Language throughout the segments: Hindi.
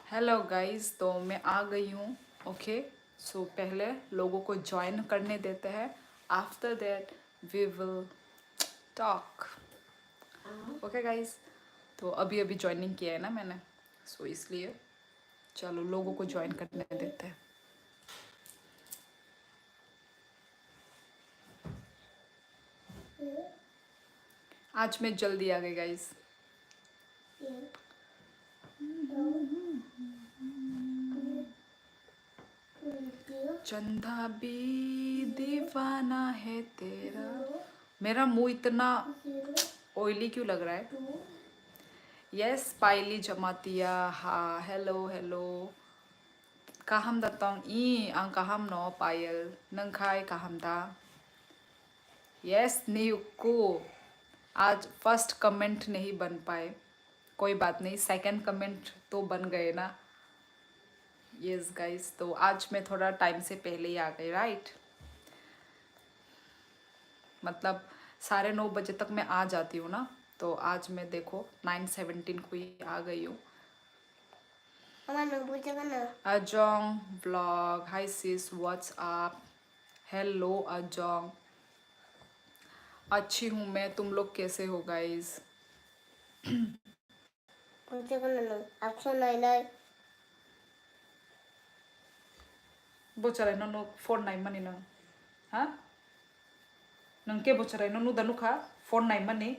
हेलो गाइस, तो मैं आ गई हूँ। ओके, सो पहले लोगों को ज्वाइन करने देते हैं, after that we will talk. Okay guys, तो अभी अभी ज्वाइनिंग किया है ना मैंने, सो इसलिए चलो लोगों को ज्वाइन करने देते हैं। आज मैं जल्दी आ गई गाइस। चंदा भी दीवाना है तेरा। मेरा मुंह इतना ऑयली क्यों लग रहा है? यस, पाइली जमातिया। हाँ, हेलो हेलो। काहम दत्तों ई आं काहम नो पायल नंखाई काहम दा। यस नियुक्को। आज फर्स्ट कमेंट नहीं बन पाए, कोई बात नहीं, सेकंड कमेंट तो बन गए ना। यस गाइस, तो आज मैं थोड़ा टाइम से पहले ही आ गई, राइट? मतलब 9:30 तक मैं आ जाती हूँ ना, तो आज मैं देखो 9:17 को ही आ गई हूँ। अजोंग व्लॉग, हाय सिस, व्हाट्स अप? हेलो अजोंग, अच्छी हूँ मैं, तुम लोग कैसे हो गाइस? बोचराय नो फोन नाइ मनी नंग, हाँ नंग के बोचराय नो दनुखा फोन नाइ मनी।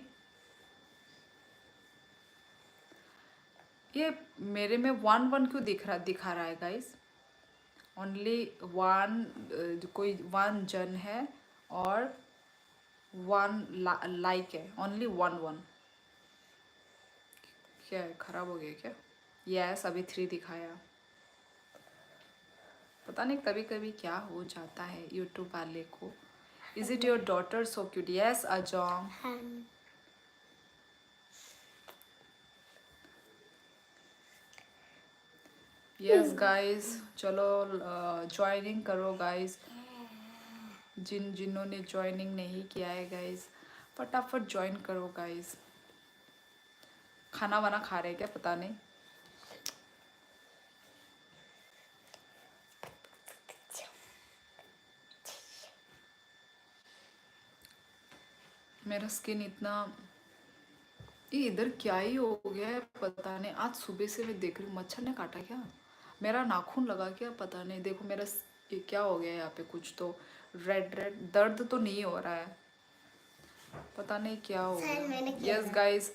ये मेरे में 1 क्यों दिखा रहा है गाइस? ओनली 1, कोई 1 जन है और 1 लाइक है, ओनली 1 क्या है, खराब हो गया क्या? यस, अभी 3 दिखाया। पता नहीं कभी कभी क्या हो जाता है यूट्यूब वाले को। Is it your daughter so cute? Yes अजोंग। यस गाइस, चलो ज्वाइनिंग करो गाइस। जिन्होंने ज्वाइनिंग नहीं किया है गाइस, फटाफट ज्वाइन करो गाइस। खाना वाना खा रहे क्या पता नहीं। मेरा स्किन इतना, ये इधर क्या ही हो गया है पता नहीं। आज सुबह से मैं देख रही हूँ, मच्छर ने काटा क्या, मेरा नाखून लगा क्या पता नहीं। देखो मेरा ये क्या हो गया है यहाँ पे, कुछ तो रेड रेड, दर्द तो नहीं हो रहा है, पता नहीं क्या हो गया। यस गाइस,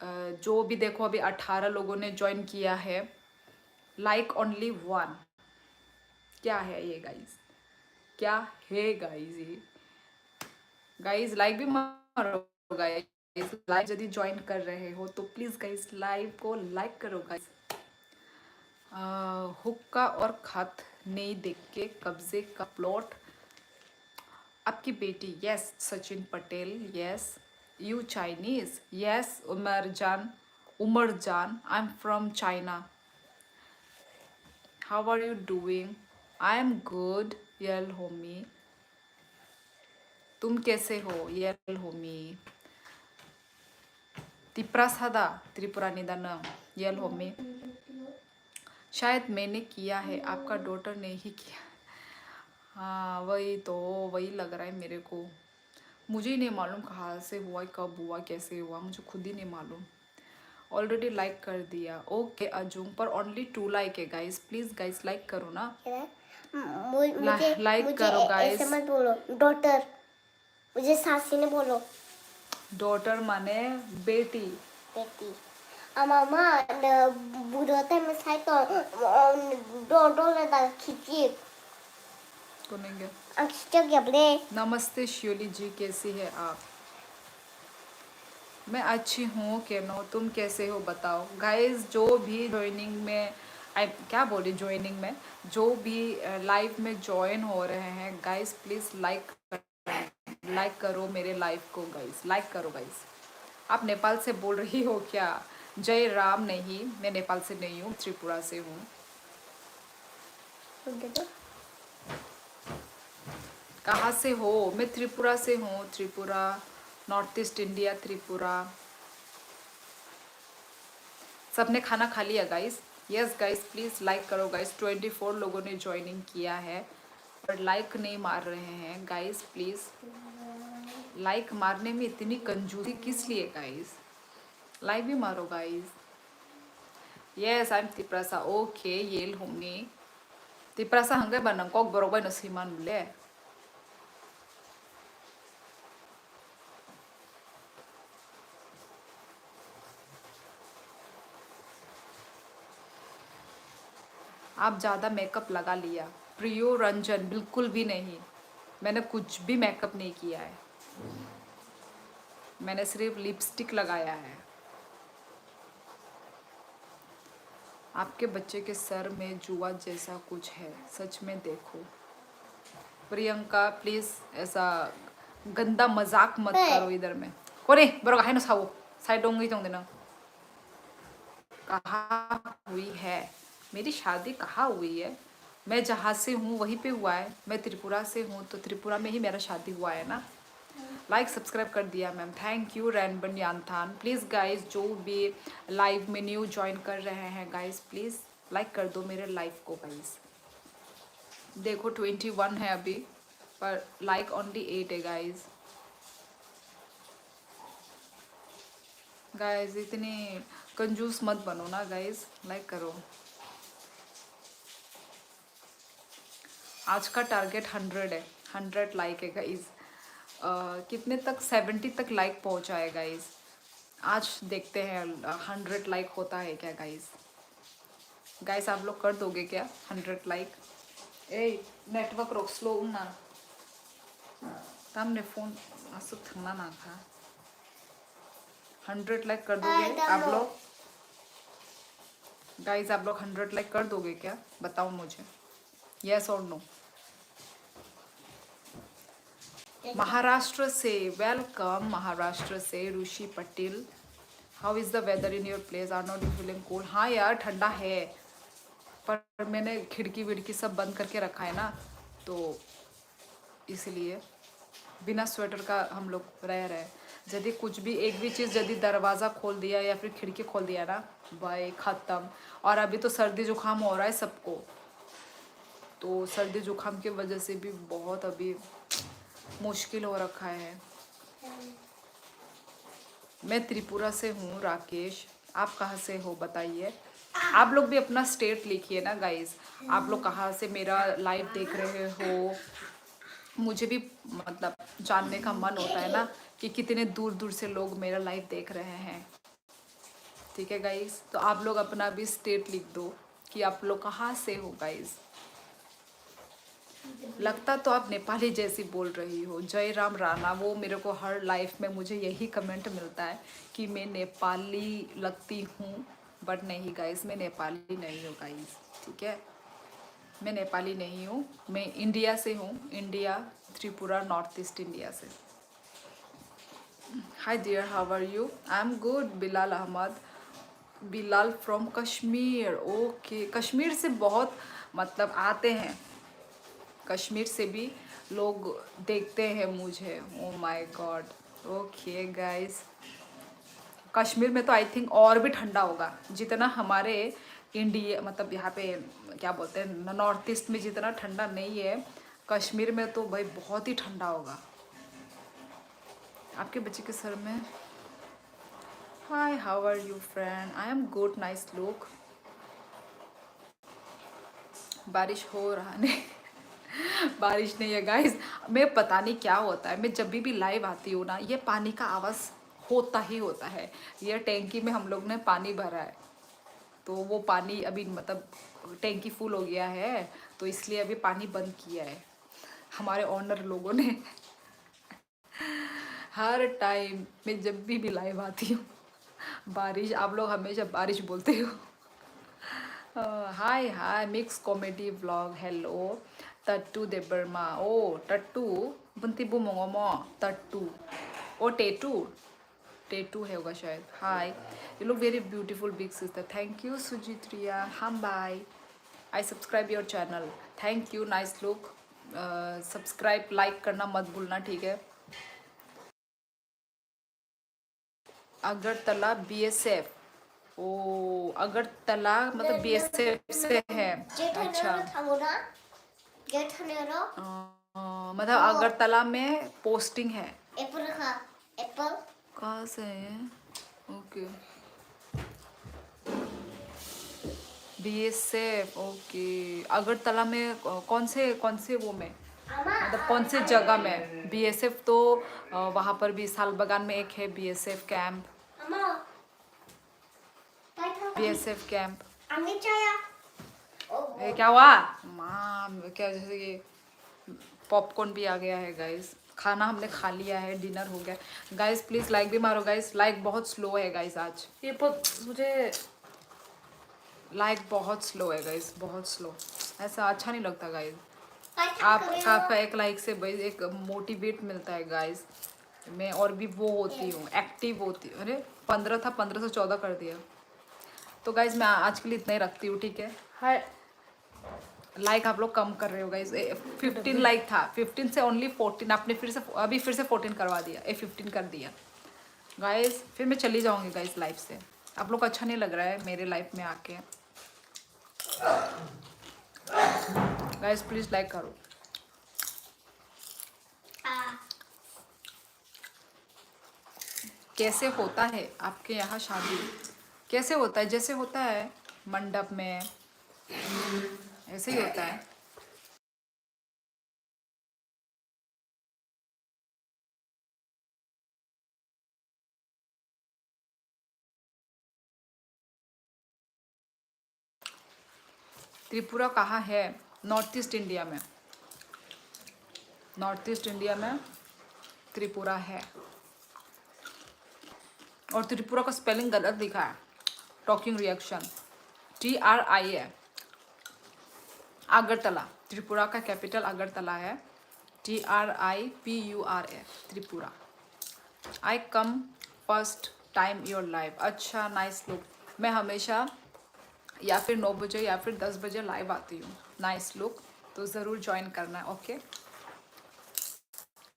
जो भी देखो अभी 18 लोगों ने ज्वाइन किया है, लाइक ओनली 1। क्या है ये गाइस, क्या है गाइस ये? गाइस लाइक भी मारो गाइस, लाइक यदि ज्वाइन कर रहे हो तो प्लीज गाइस लाइव को लाइक करो गाइस। हुक्का और खत नहीं देख के कब्जे का प्लॉट, आपकी बेटी। Yes Sachin Patel. Yes you Chinese. Yes Umar Jan, I am from China. How are you doing? I am good यल होमी। तुम कैसे हो यल होमी? तिप्रासादा त्रिपुरा निदान यल होमी। शायद मैंने किया है, आपका डॉटर ने ही किया। हाँ वही तो, वही लग रहा है मेरे को। मुझे ही नहीं मालूम कहाँ से हुआ, कब हुआ, कैसे हुआ, मुझे खुद ही नहीं मालूम। ऑलरेडी लाइक कर दिया। ओके अजूम, पर ओनली 2 लाइक है गाइस, प्लीज गाइस लाइक करो ना। लाइक करो गाइस। ऐसे मत बोलो डॉटर, मुझे सासी ने बोलो। डॉटर माने बेटी। बेटी मामा बुढ़ोते में साइ तो डॉटर लेता खींची नमस्ते श्योली जी, कैसी है आप? मैं अच्छी हूँ केनो, तुम कैसे हो बताओ गाइस। जो भी ज्वाइनिंग में, क्या बोली ज्वाइनिंग में, जो भी लाइव में ज्वाइन हो रहे हैं गाइस, प्लीज लाइक करो मेरे लाइव को गाइस, लाइक करो गाइस। आप नेपाल से बोल रही हो क्या? जय राम। नहीं, मैं नेपाल से नहीं हूँ, त्रिपुरा से हूँ। कहाँ से हो? मैं त्रिपुरा से हूँ, Tripura, north east India, Tripura. सबने खाना खा लिया guys? Yes guys, please like करो गाइस। 24 लोगों ने ज्वाइनिंग किया है और लाइक नहीं मार रहे हैं गाइस। प्लीज़ लाइक मारने में इतनी कंजूसी किस लिए गाइस? लाइक भी मारो guys. Yes I am Tiprasa. Okay येल होंगे तिप्रासा हंगे बनंग कॉक बरोबर नसीमान मुले। आप ज़्यादा मेकअप लगा लिया। प्रियो रंजन, बिल्कुल भी नहीं, मैंने कुछ भी मेकअप नहीं किया है, मैंने सिर्फ लिपस्टिक लगाया है। आपके बच्चे के सर में जुआ जैसा कुछ है, सच में देखो। प्रियंका प्लीज़ ऐसा गंदा मजाक मत करो इधर में। कोने बरो है ना साओ साइड होंगी तो देना। कहाँ हुई है मेरी शादी? कहाँ हुई है? मैं जहाँ से हूँ वहीं पे हुआ है। मैं त्रिपुरा से हूँ तो त्रिपुरा में ही मेरा शादी हुआ है ना। लाइक सब्सक्राइब कर दिया मैम, थैंक यू रैनबन यानथान। प्लीज़ गाइस जो भी लाइव में न्यू ज्वाइन कर रहे हैं गाइस, प्लीज़ लाइक कर दो मेरे लाइव को गाइस। देखो 21 है अभी, पर लाइक ओनली 8 है गाइस। गाइस इतनी कंजूस मत बनो ना गाइस, लाइक करो। आज का टारगेट 100 है, 100 लाइक है गाइस। कितने तक? 70 तक लाइक पहुंचा है गाइस। आज देखते हैं 100 लाइक होता है क्या गाइस। गाइस आप लोग कर दोगे क्या 100 लाइक? ए नेटवर्क रोक स्लो ना तमने फोन असुक थंगना ना था। 100 लाइक कर दोगे आप लोग? गाइस आप लोग 100 लाइक कर दोगे क्या? बताओ मुझे, यस और नो। महाराष्ट्र से वेलकम, महाराष्ट्र से Rishi Patel. How is the weather in your place? Are not you feeling cold? हाँ यार ठंडा है, पर मैंने खिड़की विड़की सब बंद करके रखा है ना, तो इसलिए बिना स्वेटर का हम लोग रह रहे हैं। यदि कुछ भी एक भी चीज़ यदि दरवाज़ा खोल दिया या फिर खिड़की खोल दिया ना, भाई ख़त्म। और अभी तो सर्दी जुकाम हो रहा है सबको, तो सर्दी जुकाम की वजह से भी बहुत अभी मुश्किल हो रखा है। मैं त्रिपुरा से हूँ राकेश, आप कहाँ से हो बताइए। आप लोग भी अपना स्टेट लिखिए ना गाइस, आप लोग कहाँ से मेरा लाइव देख रहे हो। मुझे भी मतलब जानने का मन होता है ना कि कितने दूर दूर से लोग मेरा लाइव देख रहे हैं। ठीक है गाइस, तो आप लोग अपना भी स्टेट लिख दो कि आप लोग कहाँ से हो गाइस। लगता तो आप नेपाली जैसी बोल रही हो। जय राम राणा, वो मेरे को हर लाइफ में मुझे यही कमेंट मिलता है कि मैं नेपाली लगती हूँ, बट नहीं गाइस, मैं नेपाली नहीं हूँ गाइस। ठीक है, मैं नेपाली नहीं हूँ, मैं इंडिया से हूँ, India, Tripura, north east India से। Hi dear, how are you? I am good. Bilal Ahmad, Bilal from Kashmir. Okay, Kashmir से बहुत मतलब आते हैं, कश्मीर से भी लोग देखते हैं मुझे। Oh my God. Okay guys, Kashmir में तो आई थिंक और भी ठंडा होगा जितना हमारे इंडिया मतलब यहाँ पे क्या बोलते हैं नॉर्थ ईस्ट में जितना ठंडा नहीं है, कश्मीर में तो भाई बहुत ही ठंडा होगा। आपके बच्चे के सर में। Hi, how are you friend? I am good, nice look. बारिश हो रहा नहीं बारिश नहीं है गाइस। मैं पता नहीं क्या होता है, मैं जब भी लाइव आती हूँ ना, ये पानी का आवाज़ होता ही होता है। ये टैंकी में हम लोग ने पानी भरा है, तो वो पानी अभी मतलब टैंकी फुल हो गया है, तो इसलिए अभी पानी बंद किया है हमारे ओनर लोगों ने। हर टाइम मैं जब भी लाइव आती हूँ बारिश, आप लोग हमेशा बारिश बोलते हो। Hi hi, mix comedy vlog, hello Tattu Debbarma. ओ टट्टू बंती बुमोंगोमो टट्टू, ओ टेटू, टेटू है होगा शायद। Hi, you look very beautiful big sister. Thank you Sujit Riya, हम बाय। I subscribe your channel, thank you, nice look. Subscribe like करना मत भूलना, ठीक है। अगरतला बीएसएफ, ओ अगरतला मतलब बीएसएफ से है। अच्छा मतलब अगरतला में पोस्टिंग है। एप्पल कहाँ से है? Okay BSF, okay. अगरतला में कौन से वो में, मतलब कौन से जगह में बीएसएफ? तो वहाँ पर भी सालबगान में एक है बीएसएफ कैंप, बीएसएफ कैंप। ये क्या हुआ माम? क्या जैसे कि पॉपकॉर्न भी आ गया है गाइस, खाना हमने खा लिया है, डिनर हो गया। गाइस प्लीज लाइक भी मारो गाइस, लाइक बहुत स्लो है गाइस आज। ये मुझे लाइक बहुत स्लो है गाइस, बहुत स्लो, ऐसा अच्छा नहीं लगता गाइस। आपका एक लाइक से भाई एक मोटिवेट मिलता है गाइस, मैं और भी वो होती हूँ, एक्टिव होती हूँ। अरे 15 था, 15 से 14 कर दिया। तो गाइज मैं आज के लिए इतना ही रखती हूँ, ठीक है। हाय लाइक आप लोग कम कर रहे हो गाइज, 15 लाइक था, 15 से ओनली 14, आपने अभी फिर से 14 करवा दिया, 15 कर दिया गाइज। फिर मैं चली जाऊँगी गाइज लाइफ से, आप लोग को अच्छा नहीं लग रहा है मेरे लाइफ में आके। गाइज प्लीज़ लाइक करो। कैसे होता है आपके यहाँ शादी? कैसे होता है? जैसे होता है मंडप में, ऐसे ही होता है। त्रिपुरा कहाँ है? नॉर्थ ईस्ट इंडिया में, नॉर्थ ईस्ट इंडिया में त्रिपुरा है। और त्रिपुरा का स्पेलिंग गलत लिखा है, टॉकिंग रिएक्शन, TRI है। अगरतला, त्रिपुरा का कैपिटल अगरतला है, TRIPURA, Tripura. I come first time your live, अच्छा नाइस लुक। मैं हमेशा या फिर 9 बजे या फिर 10 बजे लाइव आती हूँ, नाइस लुक, तो ज़रूर ज्वाइन करना है, ओके।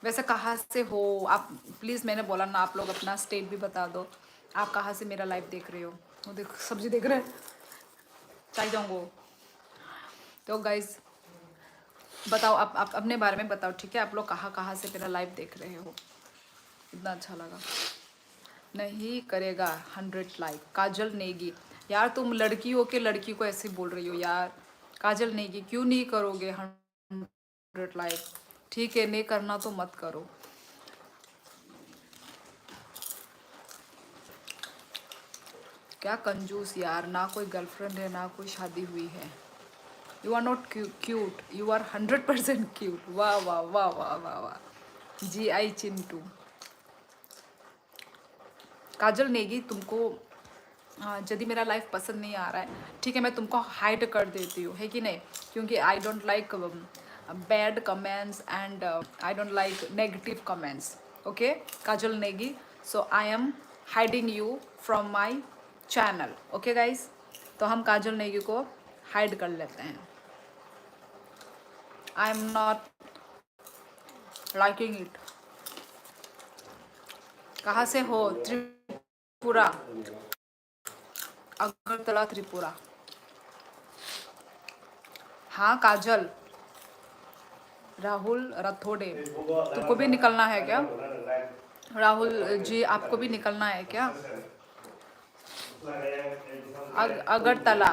वैसे कहाँ से हो आप? प्लीज़ मैंने बोला ना, आप लोग अपना स्टेट भी बता दो, आप कहाँ से मेरा लाइव देख रहे हो। वो देख सब्जी देख रहे हैं, चाहिए जाऊँगो। तो गाइज बताओ, आप अपने बारे में बताओ, ठीक है। आप लोग कहाँ कहाँ से मेरा लाइव देख रहे हो, इतना अच्छा लगा। नहीं करेगा 100 लाइक, काजल नेगी। यार तुम लड़की हो के लड़की को ऐसे बोल रही हो यार, काजल नेगी क्यों नहीं करोगे 100 लाइक? ठीक है नहीं करना तो मत करो। क्या कंजूस यार, ना कोई गर्लफ्रेंड है ना कोई शादी हुई है। You are not cute, you are 100% cute. वाह वाह वाह वाह वाह वाह, GI चिंटू। काजल नेगी तुमको यदि मेरा लाइफ पसंद नहीं आ रहा है, ठीक है, मैं तुमको हाइड कर देती हूँ, है कि नहीं? क्योंकि I don't like bad comments and I don't like negative comments, okay Kajal Negi. So I am hiding you from my channel, okay guys. तो हम काजल नेगी को हाइड कर लेते हैं। I am not liking it. कहाँ से हो? त्रिपुरा, अगरतला त्रिपुरा। हाँ काजल, राहुल रथोड़े, तुमको भी निकलना है क्या? राहुल जी आपको भी निकलना है क्या? अगरतला।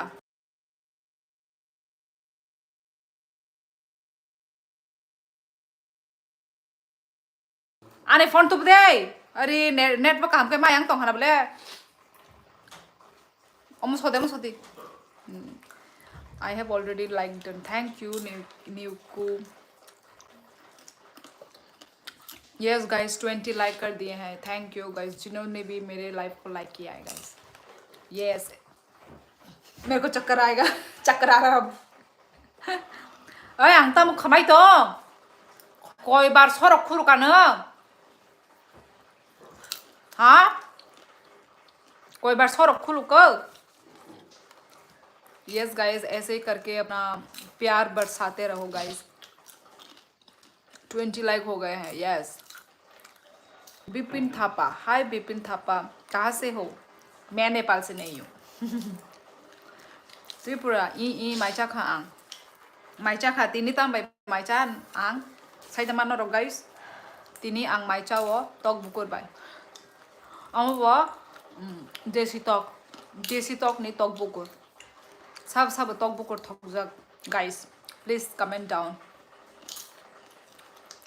आने फोन तुप दे। अरे नेटवर्क काम के मायांग तो हना बोले almost होती। I have already liked them. Thank you न्यूकू। यस गाइस 20 लाइक कर दिए हैं, थैंक यू गाइस जिन्होंने भी मेरे लाइव को लाइक किया है गाइस। यस मेरे को चक्कर आएगा, चक्कर आ रहा है अब। अरे अंता मुख खमाई तो कोई बार 서로 खुर का न, हाँ कोई बार 서로 खुल कर। यस गाइस ऐसे ही करके अपना प्यार बरसाते रहो गाइस। 20 लाइक हो गए हैं। यस। बिपिन थापा, हाय बिपिन थापा, कहाँ से हो? मैं नेपाल से नहीं हूँ। त्रिपुरा ई ई माइचा खा आंग, माइचा खा तिनी तामबाय माइचा आंग साइदामा नरक गाइस, तिनी आंग माइचा वो तक बुकुरबाय अम वो देसी तक नहीं तक बुकुर सब सब तक बुकुर थकजक guys. Please comment down.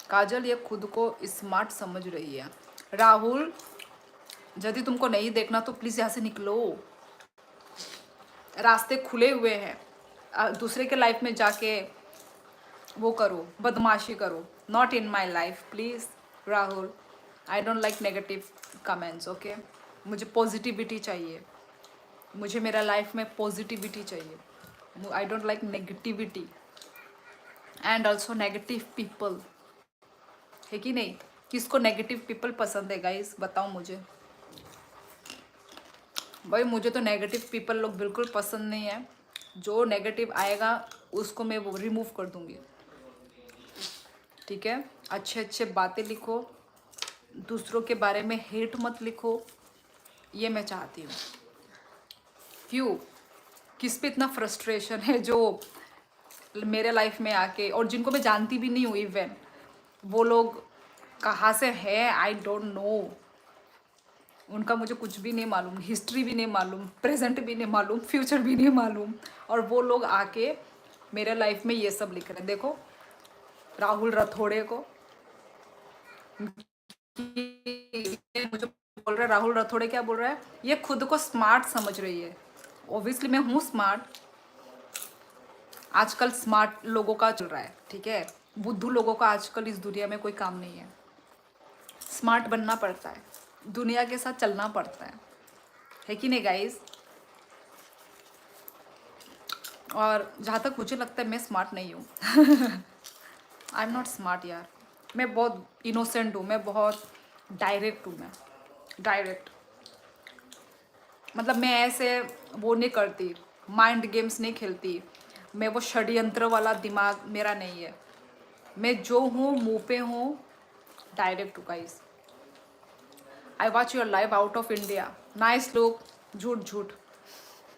Kajal ये खुद को स्मार्ट समझ रही है। राहुल यदि तुमको नहीं देखना तो प्लीज यहाँ से निकलो, रास्ते खुले हुए हैं। दूसरे के लाइफ में जाके वो करो, बदमाशी करो, not in my life please. Rahul I don't like negative comments, okay. मुझे पॉजिटिविटी चाहिए, मुझे मेरा लाइफ में पॉजिटिविटी चाहिए। I don't like negativity and also negative people, है कि नहीं? किसको नेगेटिव पीपल पसंद है गाइस, बताओ मुझे। भाई मुझे तो नेगेटिव पीपल लोग बिल्कुल पसंद नहीं है। जो नेगेटिव आएगा उसको मैं वो रिमूव कर दूंगी, ठीक है? अच्छे अच्छे बातें लिखो, दूसरों के बारे में हेट मत लिखो, ये मैं चाहती हूँ। क्यों, किस पे इतना फ्रस्ट्रेशन है जो मेरे लाइफ में आके, और जिनको मैं जानती भी नहीं हूँ इवन, वो लोग कहाँ से है आई डोंट नो, उनका मुझे कुछ भी नहीं मालूम, हिस्ट्री भी नहीं मालूम, प्रेजेंट भी नहीं मालूम, फ्यूचर भी नहीं मालूम, और वो लोग आके मेरे लाइफ में ये सब लिख रहे हैं। देखो राहुल रथोड़े को मुझे बोल रहा है, राहुल रथोड़े क्या बोल रहा है, ये खुद को स्मार्ट समझ रही है। ऑब्वियसली मैं हूँ स्मार्ट, आजकल स्मार्ट लोगों का चल रहा है, ठीक है? बुद्धू लोगों का आजकल इस दुनिया में कोई काम नहीं है। स्मार्ट बनना पड़ता है, दुनिया के साथ चलना पड़ता है कि नहीं गाइस? और जहाँ तक मुझे लगता है मैं स्मार्ट नहीं हूँ। आई एम नॉट स्मार्ट यार, मैं बहुत इनोसेंट हूँ, मैं बहुत डायरेक्ट हूँ, मैं डायरेक्ट, मतलब मैं ऐसे वो नहीं करती, माइंड गेम्स नहीं खेलती, मैं वो षड्यंत्र वाला दिमाग मेरा नहीं है। मैं जो हूँ मुँह पे हूँ, डायरेक्ट हूँ guys. I watch your live out of India, nice look, झूठ झूठ,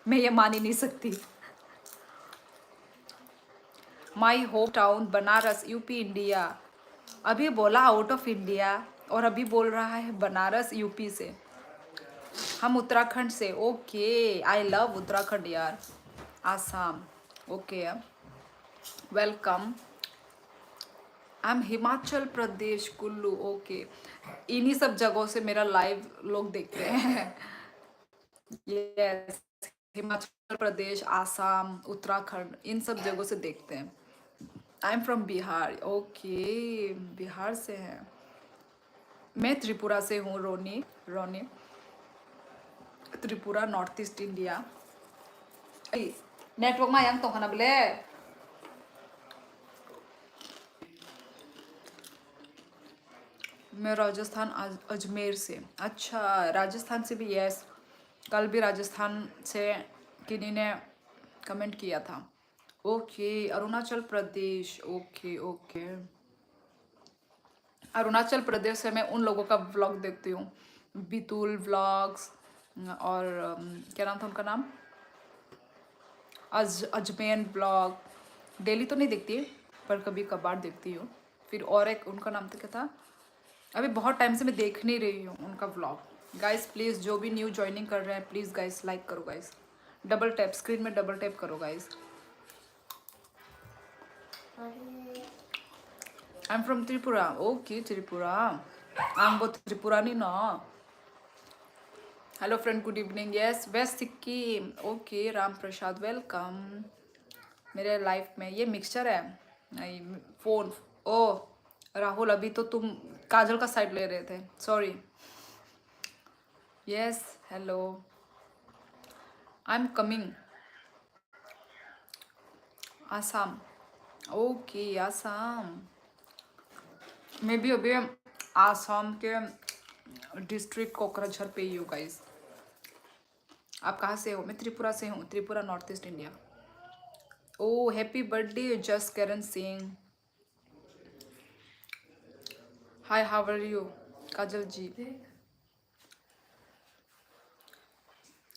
मैं ये मान ही नहीं सकती। माई home town Banaras UP India, अभी बोला आउट ऑफ इंडिया और अभी बोल रहा है बनारस यूपी से। हम उत्तराखंड से, ओके, आई लव उत्तराखंड यार, Assam, okay, welcome. I am Himachal Pradesh Kullu, okay. इन्हीं सब जगहों से मेरा लाइव लोग देखते हैं। यस, हिमाचल प्रदेश, आसाम, उत्तराखंड, इन सब जगहों से देखते हैं। I am from Bihar, okay, Bihar से हैं। मैं त्रिपुरा से हूँ, Roni Roni, Tripura, north east India. Network में yang tong kana bele। मैं राजस्थान अजमेर से। अच्छा, राजस्थान से भी, यस, कल भी राजस्थान से किन्हीं ने कमेंट किया था। Okay, Arunachal Pradesh, okay okay. Arunachal Pradesh से मैं उन लोगों का व्लॉग देखती हूँ, बितुल व्लॉग्स, और क्या नाम था उनका नाम, अजमेन ब्लॉग। डेली तो नहीं देखती पर कभी कभार देखती हूँ। फिर और एक उनका नाम तो क्या था, अभी बहुत टाइम से मैं देख नहीं रही हूँ उनका व्लॉग। गाइस प्लीज़ जो भी न्यू ज्वाइनिंग कर रहे हैं प्लीज़ गाइस लाइक करो गाइस, डबल टैप, स्क्रीन में डबल टैप करो guys. I am from Tripura, okay Tripura, I am वो त्रिपुरानी ना। Hello friend, good evening, yes, west Sikkim, okay, Ram Prasad, welcome मेरे लाइफ में। ये मिक्सचर है, नहीं फोन, ओ राहुल अभी तो तुम काजल का साइड ले रहे थे, sorry. Yes, hello, I am coming Assam, okay Assam. मैं भी अभी आसाम के डिस्ट्रिक्ट कोकराझार पे ही हूँ गाइस। आप कहाँ से हो? मैं त्रिपुरा से हूँ, त्रिपुरा, नॉर्थ ईस्ट इंडिया। ओ happy birthday Jas Karan Singh, hi, how are you Kajal ji?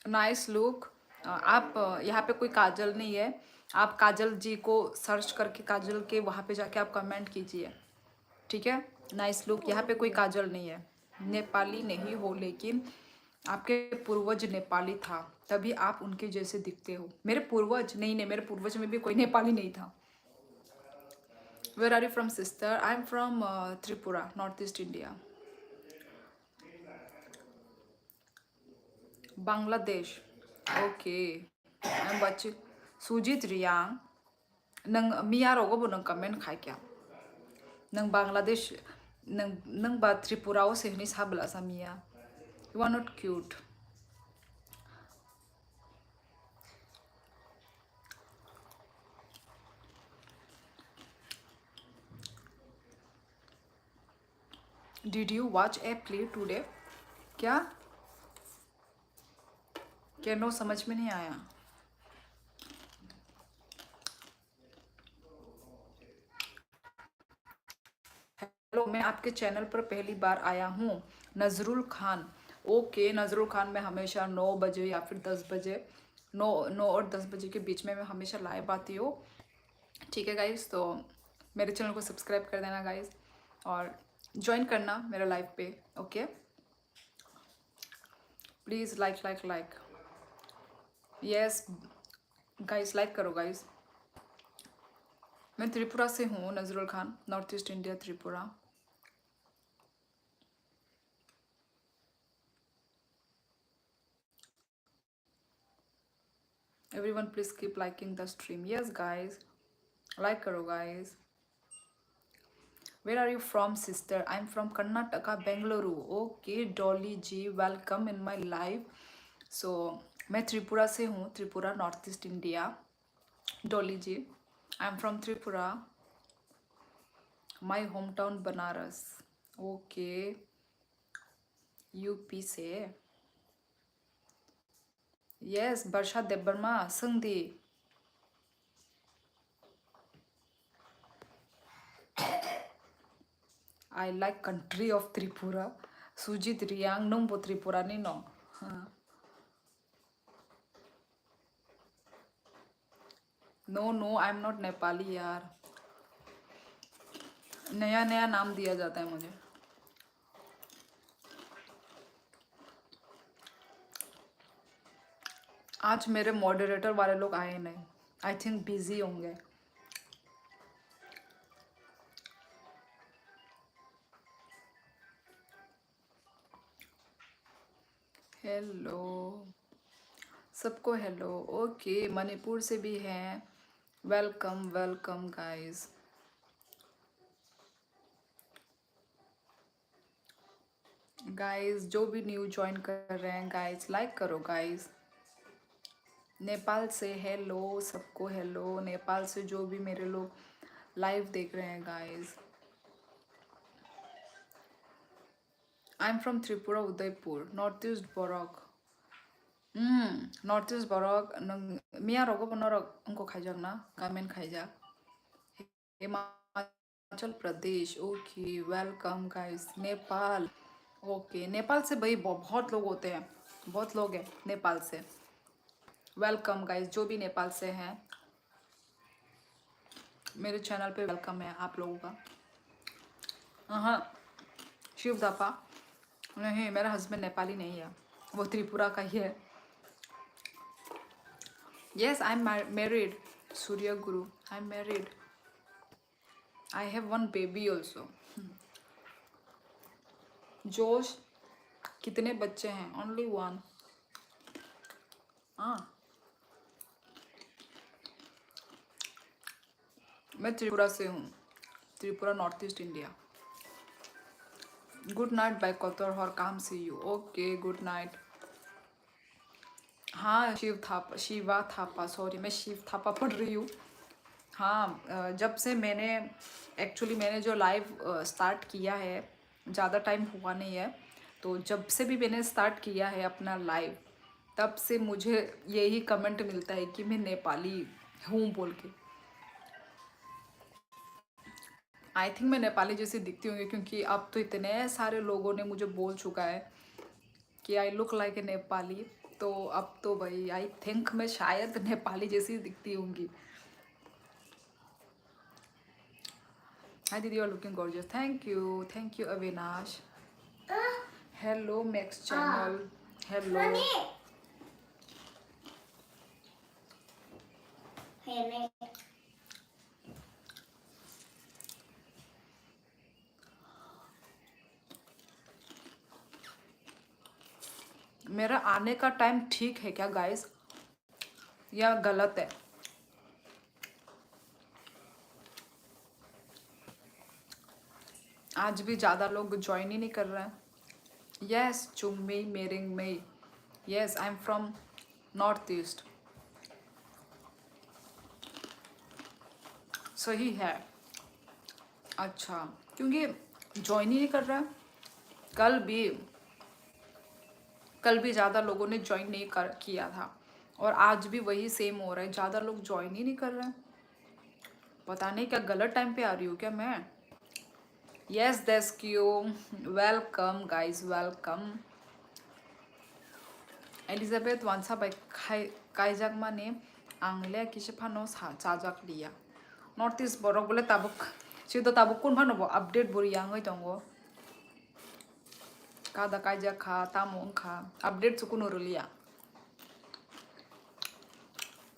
Nice look. आप यहाँ पे कोई काजल नहीं है, आप काजल जी को सर्च करके काजल के वहाँ पे जाके आप कमेंट कीजिए, ठीक है? नाइस लुक, यहाँ पे कोई काजल नहीं है। नेपाली नहीं हो, लेकिन आपके पूर्वज नेपाली था, तभी आप उनके जैसे दिखते हो। मेरे पूर्वज नहीं, नहीं, मेरे पूर्वज में भी कोई नेपाली नहीं था। Where are you from sister? I am from Tripura, north east India. Bangladesh, okay. I am watching Sujit Riang. नंग मिया रोगो नंग कमेंट खाई क्या? नंग बांग्लादेश, नंग बा त्रिपुरा ओ से हनी साबला सा मिया। You are not cute. Did you watch a play today? क्या? क्या नो समझ में नहीं आया? हेलो, मैं आपके चैनल पर पहली बार आया हूँ। नजरुल खान, ओके। नजरुल खान, मैं हमेशा 9 बजे या फिर 10 बजे, 9 और 10 बजे के बीच में मैं हमेशा लाइव आती हूँ, ठीक है गाइज? तो मेरे चैनल को सब्सक्राइब कर देना गाइज, और ज्वाइन करना मेरा लाइव पे, okay? Please like like like, yes guys, like करो गाइज। मैं त्रिपुरा से हूँ, Nazrul Khan, north east India, Tripura. Everyone please keep liking the stream. Yes guys, like करो guys. Where are you from sister? I'm from Karnataka, Bengaluru. Okay Dolly ji, welcome in my life. So मैं त्रिपुरा से हूँ, Tripura, north east India. Dolly ji, I am from Tripura, my home town Banaras. Okay, UP से। Yes, Varsha Debbarma Sandhi. I like country of Tripura. Sujit Riang nung Tripura ni no. No no, I am not Nepali यार, नया नया नाम दिया जाता है मुझे। आज मेरे मॉडरेटर वाले लोग आए नहीं, आई थिंक बिजी होंगे। हेलो सबको, हेलो। ओके, मणिपुर से भी हैं, वेलकम वेलकम गाइस। गाइस जो भी न्यू ज्वाइन कर रहे हैं गाइस, लाइक करो गाइस। नेपाल से हेलो सबको, हेलो। नेपाल से जो भी मेरे लोग लाइव देख रहे हैं guys. I am from Tripura, Udaipur, north east बरक। नॉर्थ ईस्ट बरक, मिया रगो बनरक उनको खाइजाक ना, गामेन खाइजाक। Himachal Pradesh, okay welcome guys. Nepal, okay. Nepal से भाई बहुत लोग होते हैं, बहुत लोग हैं नेपाल से। वेलकम गाइस, जो भी नेपाल से हैं मेरे चैनल पे, वेलकम है आप लोगों का। हाँ, शिव थापा नहीं, मेरा हस्बैंड नेपाली नहीं है, वो त्रिपुरा का ही है। Yes, I am married, Surya Guru, I am married, I have one baby also. Josh, कितने बच्चे हैं? Only one. हाँ, मैं त्रिपुरा से हूँ, Tripura, north east India. Good night bye कतर हर काम see you, okay good night. हाँ, शिव थापा, शिवा थापा, सॉरी मैं शिव थापा पढ़ रही हूँ। हाँ, जब से मैंने एक्चुअली मैंने जो लाइव स्टार्ट किया है, ज़्यादा टाइम हुआ नहीं है, तो जब से भी मैंने स्टार्ट किया है अपना लाइव, तब से मुझे यही कमेंट मिलता है कि मैं नेपाली हूँ बोल के। आई थिंक मैं नेपाली जैसी दिखती होंगी, क्योंकि अब तो इतने सारे लोगों ने मुझे बोल चुका है कि I look like a Nepali. तो अब तो भाई आई थिंक मैं शायद नेपाली जैसी दिखती होंगी। हाय दीदी, you are looking gorgeous. Thank you Avinash. Hello Max channel, hello. मेरा आने का टाइम ठीक है क्या गाइस, या गलत है? आज भी ज़्यादा लोग ज्वाइन ही नहीं कर रहे हैं। यस चुम्मी मेरिंग मई, yes I am from north east. सही है। अच्छा, क्योंकि ज्वाइन ही नहीं कर रहा है। कल भी ज़्यादा लोगों ने ज्वाइन नहीं किया था, और आज भी वही सेम हो रहा है, ज़्यादा लोग ज्वाइन ही नहीं कर रहे हैं। पता नहीं क्या गलत टाइम पे आ रही हूँ क्या मैं? यस डेस्क्यू, वेलकम गाइस, वेलकम। एलिजाबेथ वानसाबाय काइजाक माने आंले किसे फानो चाजाक लिया नॉर्थ ईस्ट बरक बोले ताबुक सिदो ताबुक कुन फानो बो अपडेट बोरी यांगै दंगो कादा काइजाक खा तामों खा अपडेट सुकुन लिया।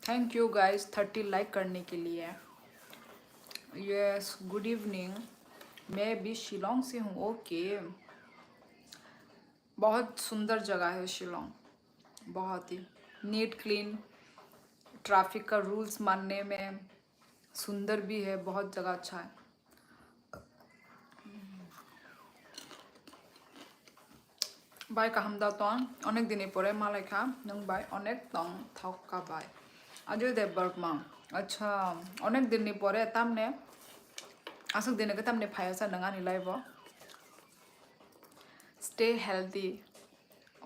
थैंक यू गाइस 30 लाइक करने के लिए। यस गुड इवनिंग, मैं भी शिलोंग से हूँ। ओके, बहुत सुंदर जगह है शिलोंग, बहुत ही नीट क्लीन, ट्रैफिक का रूल्स मानने में सुंदर भी है, बहुत जगह अच्छा है। बाय काहामदा तन अनेक दिन परे मालाइका नों बाय अनेक तंग थावका बाय अजय देवबर्मा। अच्छा, अनेक दिन परे तामने आसक दिन के तामने फायसा नंगानी live. Stay healthy.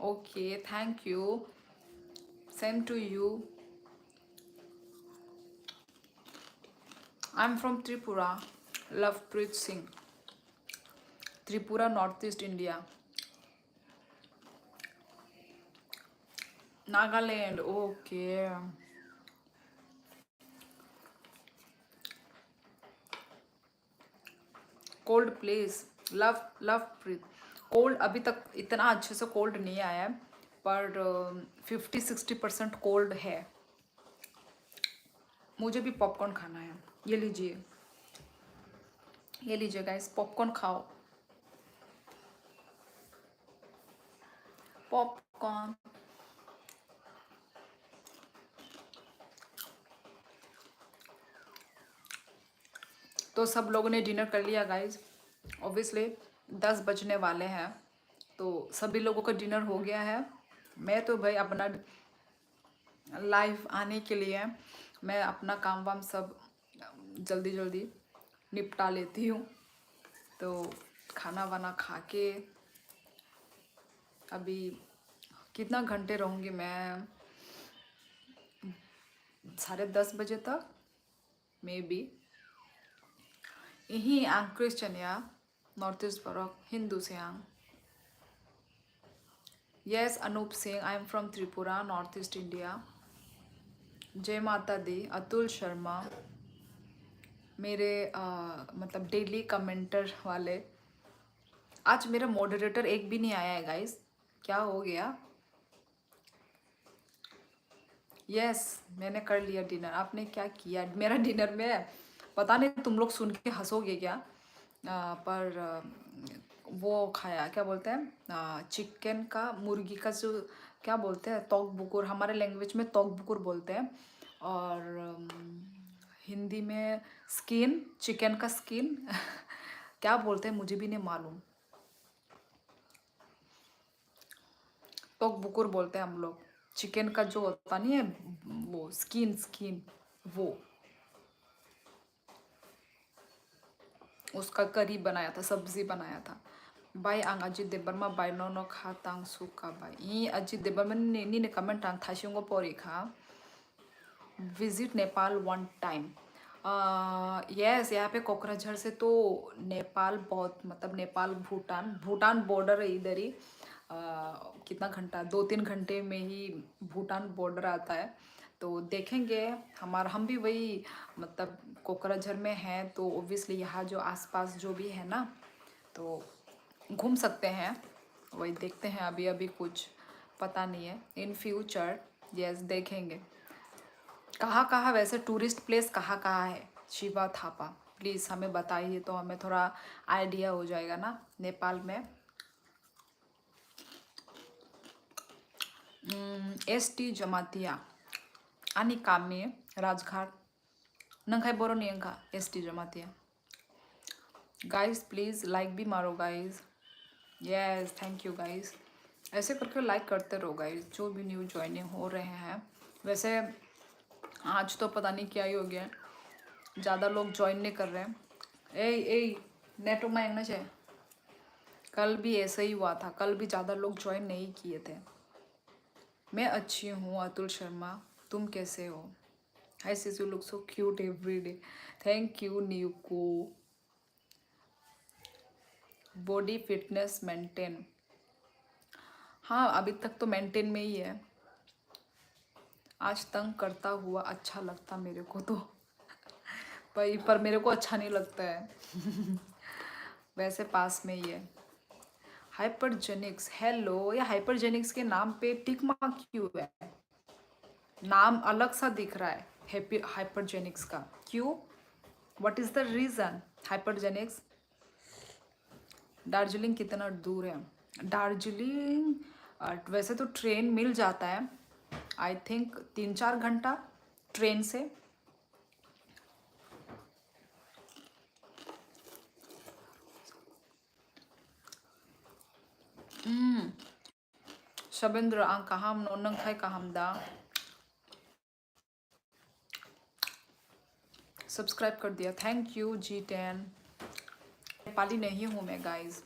Okay thank you, same to you. I am from Tripura, Lovepreet Singh. Tripura north east India. Nagaland, okay. Cold place, Lovepreet. Cold अभी तक इतना अच्छे से कोल्ड नहीं आया है, पर 50-60% कोल्ड है। मुझे भी पॉपकॉर्न खाना है। ये लीजिए, ये लीजिए गाइस, पॉपकॉर्न खाओ, पॉपकॉर्न। तो सब लोगों ने डिनर कर लिया गाइस, ऑब्वियसली 10 बजने वाले हैं, तो सभी लोगों का डिनर हो गया है। मैं तो भाई अपना लाइव आने के लिए मैं अपना काम वाम सब जल्दी जल्दी निपटा लेती हूँ। तो खाना वाना खा के अभी कितना घंटे रहूँगी मैं, 10:30 बजे तक मे बी। यही आंग क्रिश्चियन या नॉर्थ ईस्ट बरक हिंदू से आंग। Yes Anup Singh, I am from Tripura north east India. जय माता दी। अतुल शर्मा, मेरे मतलब डेली कमेंटर वाले। आज मेरा मॉडरेटर एक भी नहीं आया है गाइस, क्या हो गया? यस मैंने कर लिया डिनर। आपने क्या किया मेरा डिनर में? पता नहीं तुम लोग सुन के हंसोगे क्या, पर वो खाया, क्या बोलते हैं, चिकन का, मुर्गी का, जो क्या बोलते हैं, तोक बुकुर, हमारे लैंग्वेज में तोक बुकुर बोलते हैं, और हिंदी में स्किन, चिकन का स्किन क्या बोलते हैं मुझे भी नहीं मालूम, तोक बुकुर बोलते हैं हम लोग। चिकन का जो होता नहीं है, वो स्किन वो, उसका करी बनाया था, सब्जी बनाया था। बाय आं अजित देवबर्मा बाय नो खा तांग सुका बाय ई अजित देवबर्मा नी ने कमेंट आं थाशिंगो पोरी खा विजिट नेपाल 1 टाइम। यस, यहाँ पे कोकराझार से तो नेपाल बहुत, मतलब नेपाल भूटान, भूटान बॉर्डर है इधर ही। कितना घंटा, 2-3 घंटे में ही भूटान बॉर्डर आता है। तो देखेंगे, हम भी वही, मतलब कोकराझार में हैं तो ओब्वियसली यहाँ जो आसपास जो भी है ना, तो घूम सकते हैं। वही देखते हैं, अभी अभी कुछ पता नहीं है, इन फ्यूचर यस देखेंगे। कहाँ कहाँ वैसे टूरिस्ट प्लेस कहाँ कहाँ है शिवा थापा, प्लीज़ हमें बताइए तो हमें थोड़ा आइडिया हो जाएगा ना नेपाल में। एसटी जमातिया आनी कामे राजघाट नंखाई बोरो नियंखा ST Jamatia. Guys please like भी मारो guys. Yes, thank you guys. ऐसे करके लाइक करते रहो गाइस, जो भी न्यू ज्वाइनिंग हो रहे हैं। वैसे आज तो पता नहीं क्या ही हो गया, ज़्यादा लोग ज्वाइन नहीं कर रहे हैं। ए नेटो मांगना चाहिए। कल भी ऐसा ही हुआ था, कल भी ज़्यादा लोग ज्वाइन नहीं किए थे। मैं अच्छी हूँ अतुल शर्मा, तुम कैसे हो? Hi sis, you look so cute every day. Thank you न्यूको। बॉडी फिटनेस मेंटेन, हाँ अभी तक तो मेंटेन में ही है। आज तंग करता हुआ अच्छा लगता मेरे को तो पर मेरे को अच्छा नहीं लगता है वैसे पास में ही है। हाइपरजेनिक्स, हेलो, या हाइपरजेनिक्स के नाम पे टिक मार्क क्यों है? नाम अलग सा दिख रहा है हैप्पी हाइपरजेनिक्स का, क्यों? What is the reason? हाइपरजेनिक्स। दार्जिलिंग कितना दूर है? दार्जिलिंग वैसे तो ट्रेन मिल जाता है, आई थिंक 3-4 घंटा ट्रेन से। शबेंद्र आं कहम नोनंग खाई कहम दा। सब्सक्राइब कर दिया, थैंक यू G10। नेपाली नहीं हूँ मैं गाइस,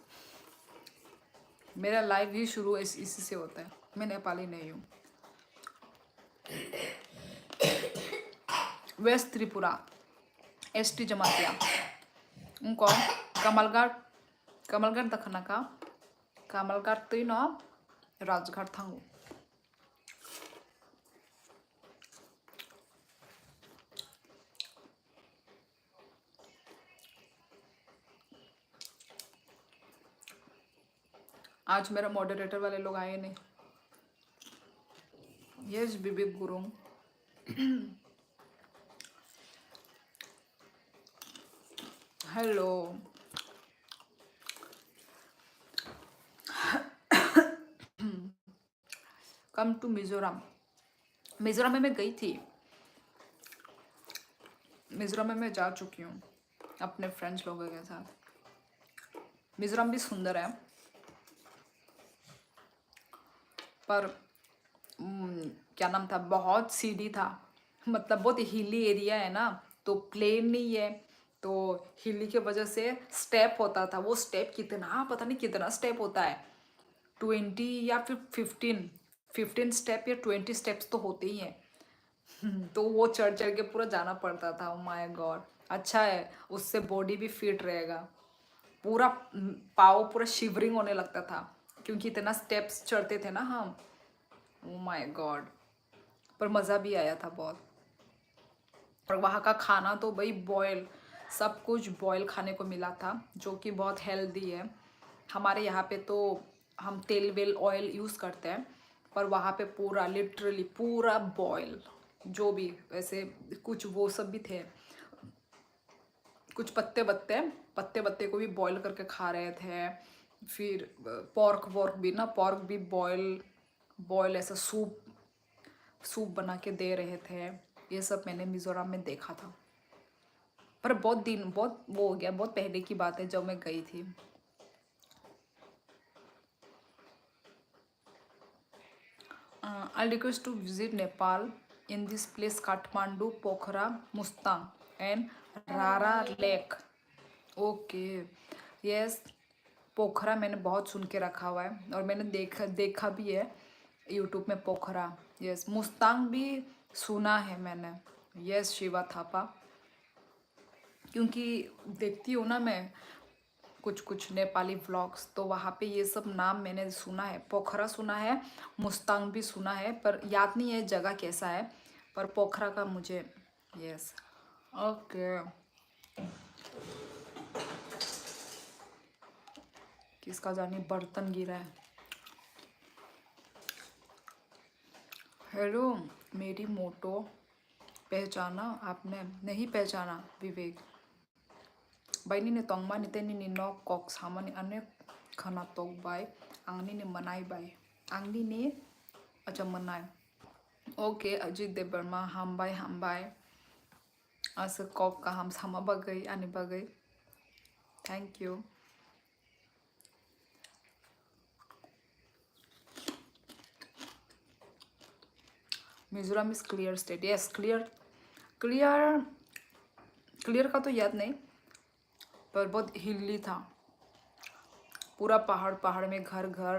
मेरा लाइव ही शुरू इसी से होता है। मैं नेपाली नहीं हूँ। वेस्ट त्रिपुरा एसटी जमातिया उनको कमलघाट कमलघाट दखना का कमलघाट तो न राजघाट थांगो। आज मेरा मॉडरेटर वाले लोग आए नहीं। Yes Bibek Gurung. Hello, come to Mizoram. Mizoram में मैं गई थी, मिजोरम में मैं जा चुकी हूँ अपने फ्रेंड्स लोगों के साथ। मिजोरम भी सुंदर है, पर क्या नाम था, बहुत सीढ़ी था, मतलब बहुत हिली एरिया है ना, तो प्लेन नहीं है, तो हिली की वजह से स्टेप होता था। वो स्टेप कितना, पता नहीं कितना स्टेप होता है, 20 या फिर 15 स्टेप या 20 स्टेप्स तो होते ही हैं। तो वो चढ़ चढ़ के पूरा जाना पड़ता था। ओ माय गॉड, अच्छा है, उससे बॉडी भी फिट रहेगा। पूरा पाँव पूरा शिवरिंग होने लगता था, क्योंकि इतना स्टेप्स चढ़ते थे ना हम। ओ माय गॉड, पर मज़ा भी आया था बहुत। और वहाँ का खाना तो भाई बॉयल, सब कुछ बॉयल खाने को मिला था, जो कि बहुत हेल्दी है। हमारे यहाँ पे तो हम तेल वेल ऑयल यूज़ करते हैं, पर वहाँ पे पूरा लिटरली पूरा बॉयल, जो भी वैसे कुछ वो सब भी थे, कुछ पत्ते बत्ते को भी बॉईल करके खा रहे थे। फिर पॉर्क वॉर्क भी ना, पॉर्क भी बॉयल बॉयल ऐसा सूप सूप बना के दे रहे थे। ये सब मैंने मिज़ोरम में देखा था, पर बहुत वो हो गया, बहुत पहले की बात है जब मैं गई थी। I request to visit Nepal in this place Kathmandu, Pokhara, Mustang and Rara lake. Okay, yes, Pokhara मैंने बहुत सुन के रखा हुआ है, और मैंने देखा भी है यूट्यूब में पोखरा। यस, मुस्तांग भी सुना है मैंने। यस शिवा थापा, क्योंकि देखती हूँ ना मैं कुछ कुछ नेपाली व्लॉग्स, तो वहाँ पे ये सब नाम मैंने सुना है। पोखरा सुना है, मुस्तांग भी सुना है, पर याद नहीं है जगह कैसा है। पर पोखरा का मुझे, यस। ओके, किसका जाने बर्तन गिरा है। हेलो मेरी मोटो, पहचाना आपने? नहीं पहचाना विवेक। बाइनी ने तोंगमा नि तेनी नि नो कॉक सामानी अनेक खाना तोक बाय आंगनी ने मनाई बाय आंगनी ने अच्छा मनाई। ओके अजित देवबर्मा हामबाय अस कॉक का हम सामा बगई आने Bagai. Thank you. Mizoram is clear state, yes clear. Clear clear का तो याद नहीं, पर बहुत हिली था। पूरा पहाड़ पहाड़ में घर घर,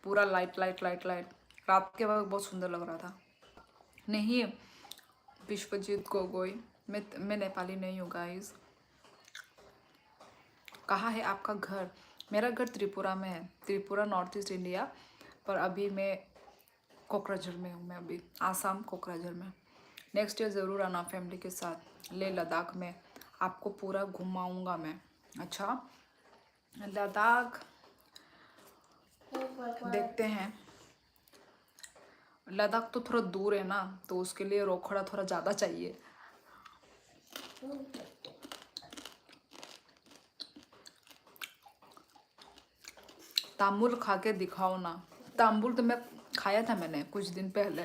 पूरा लाइट लाइट लाइट लाइट। रात के वक्त बहुत सुंदर लग रहा था। नहीं विश्वजीत गोगोई, मैं नेपाली नहीं हूँ गाइस। कहाँ है आपका घर? मेरा घर त्रिपुरा में है, त्रिपुरा नॉर्थ ईस्ट इंडिया। पर अभी मैं कोकराझार में हूँ, मैं अभी आसाम कोकराझार में। नेक्स्ट ईयर ज़रूर आना फैमिली के साथ ले लद्दाख में, आपको पूरा घुमाऊंगा मैं। अच्छा लद्दाख देखते हैं। लद्दाख तो थोड़ा दूर है ना, तो उसके लिए रोकड़ा थोड़ा ज़्यादा चाहिए। तांबुल खा के दिखाओ ना। तांबुल तो मैं खाया था, मैंने कुछ दिन पहले,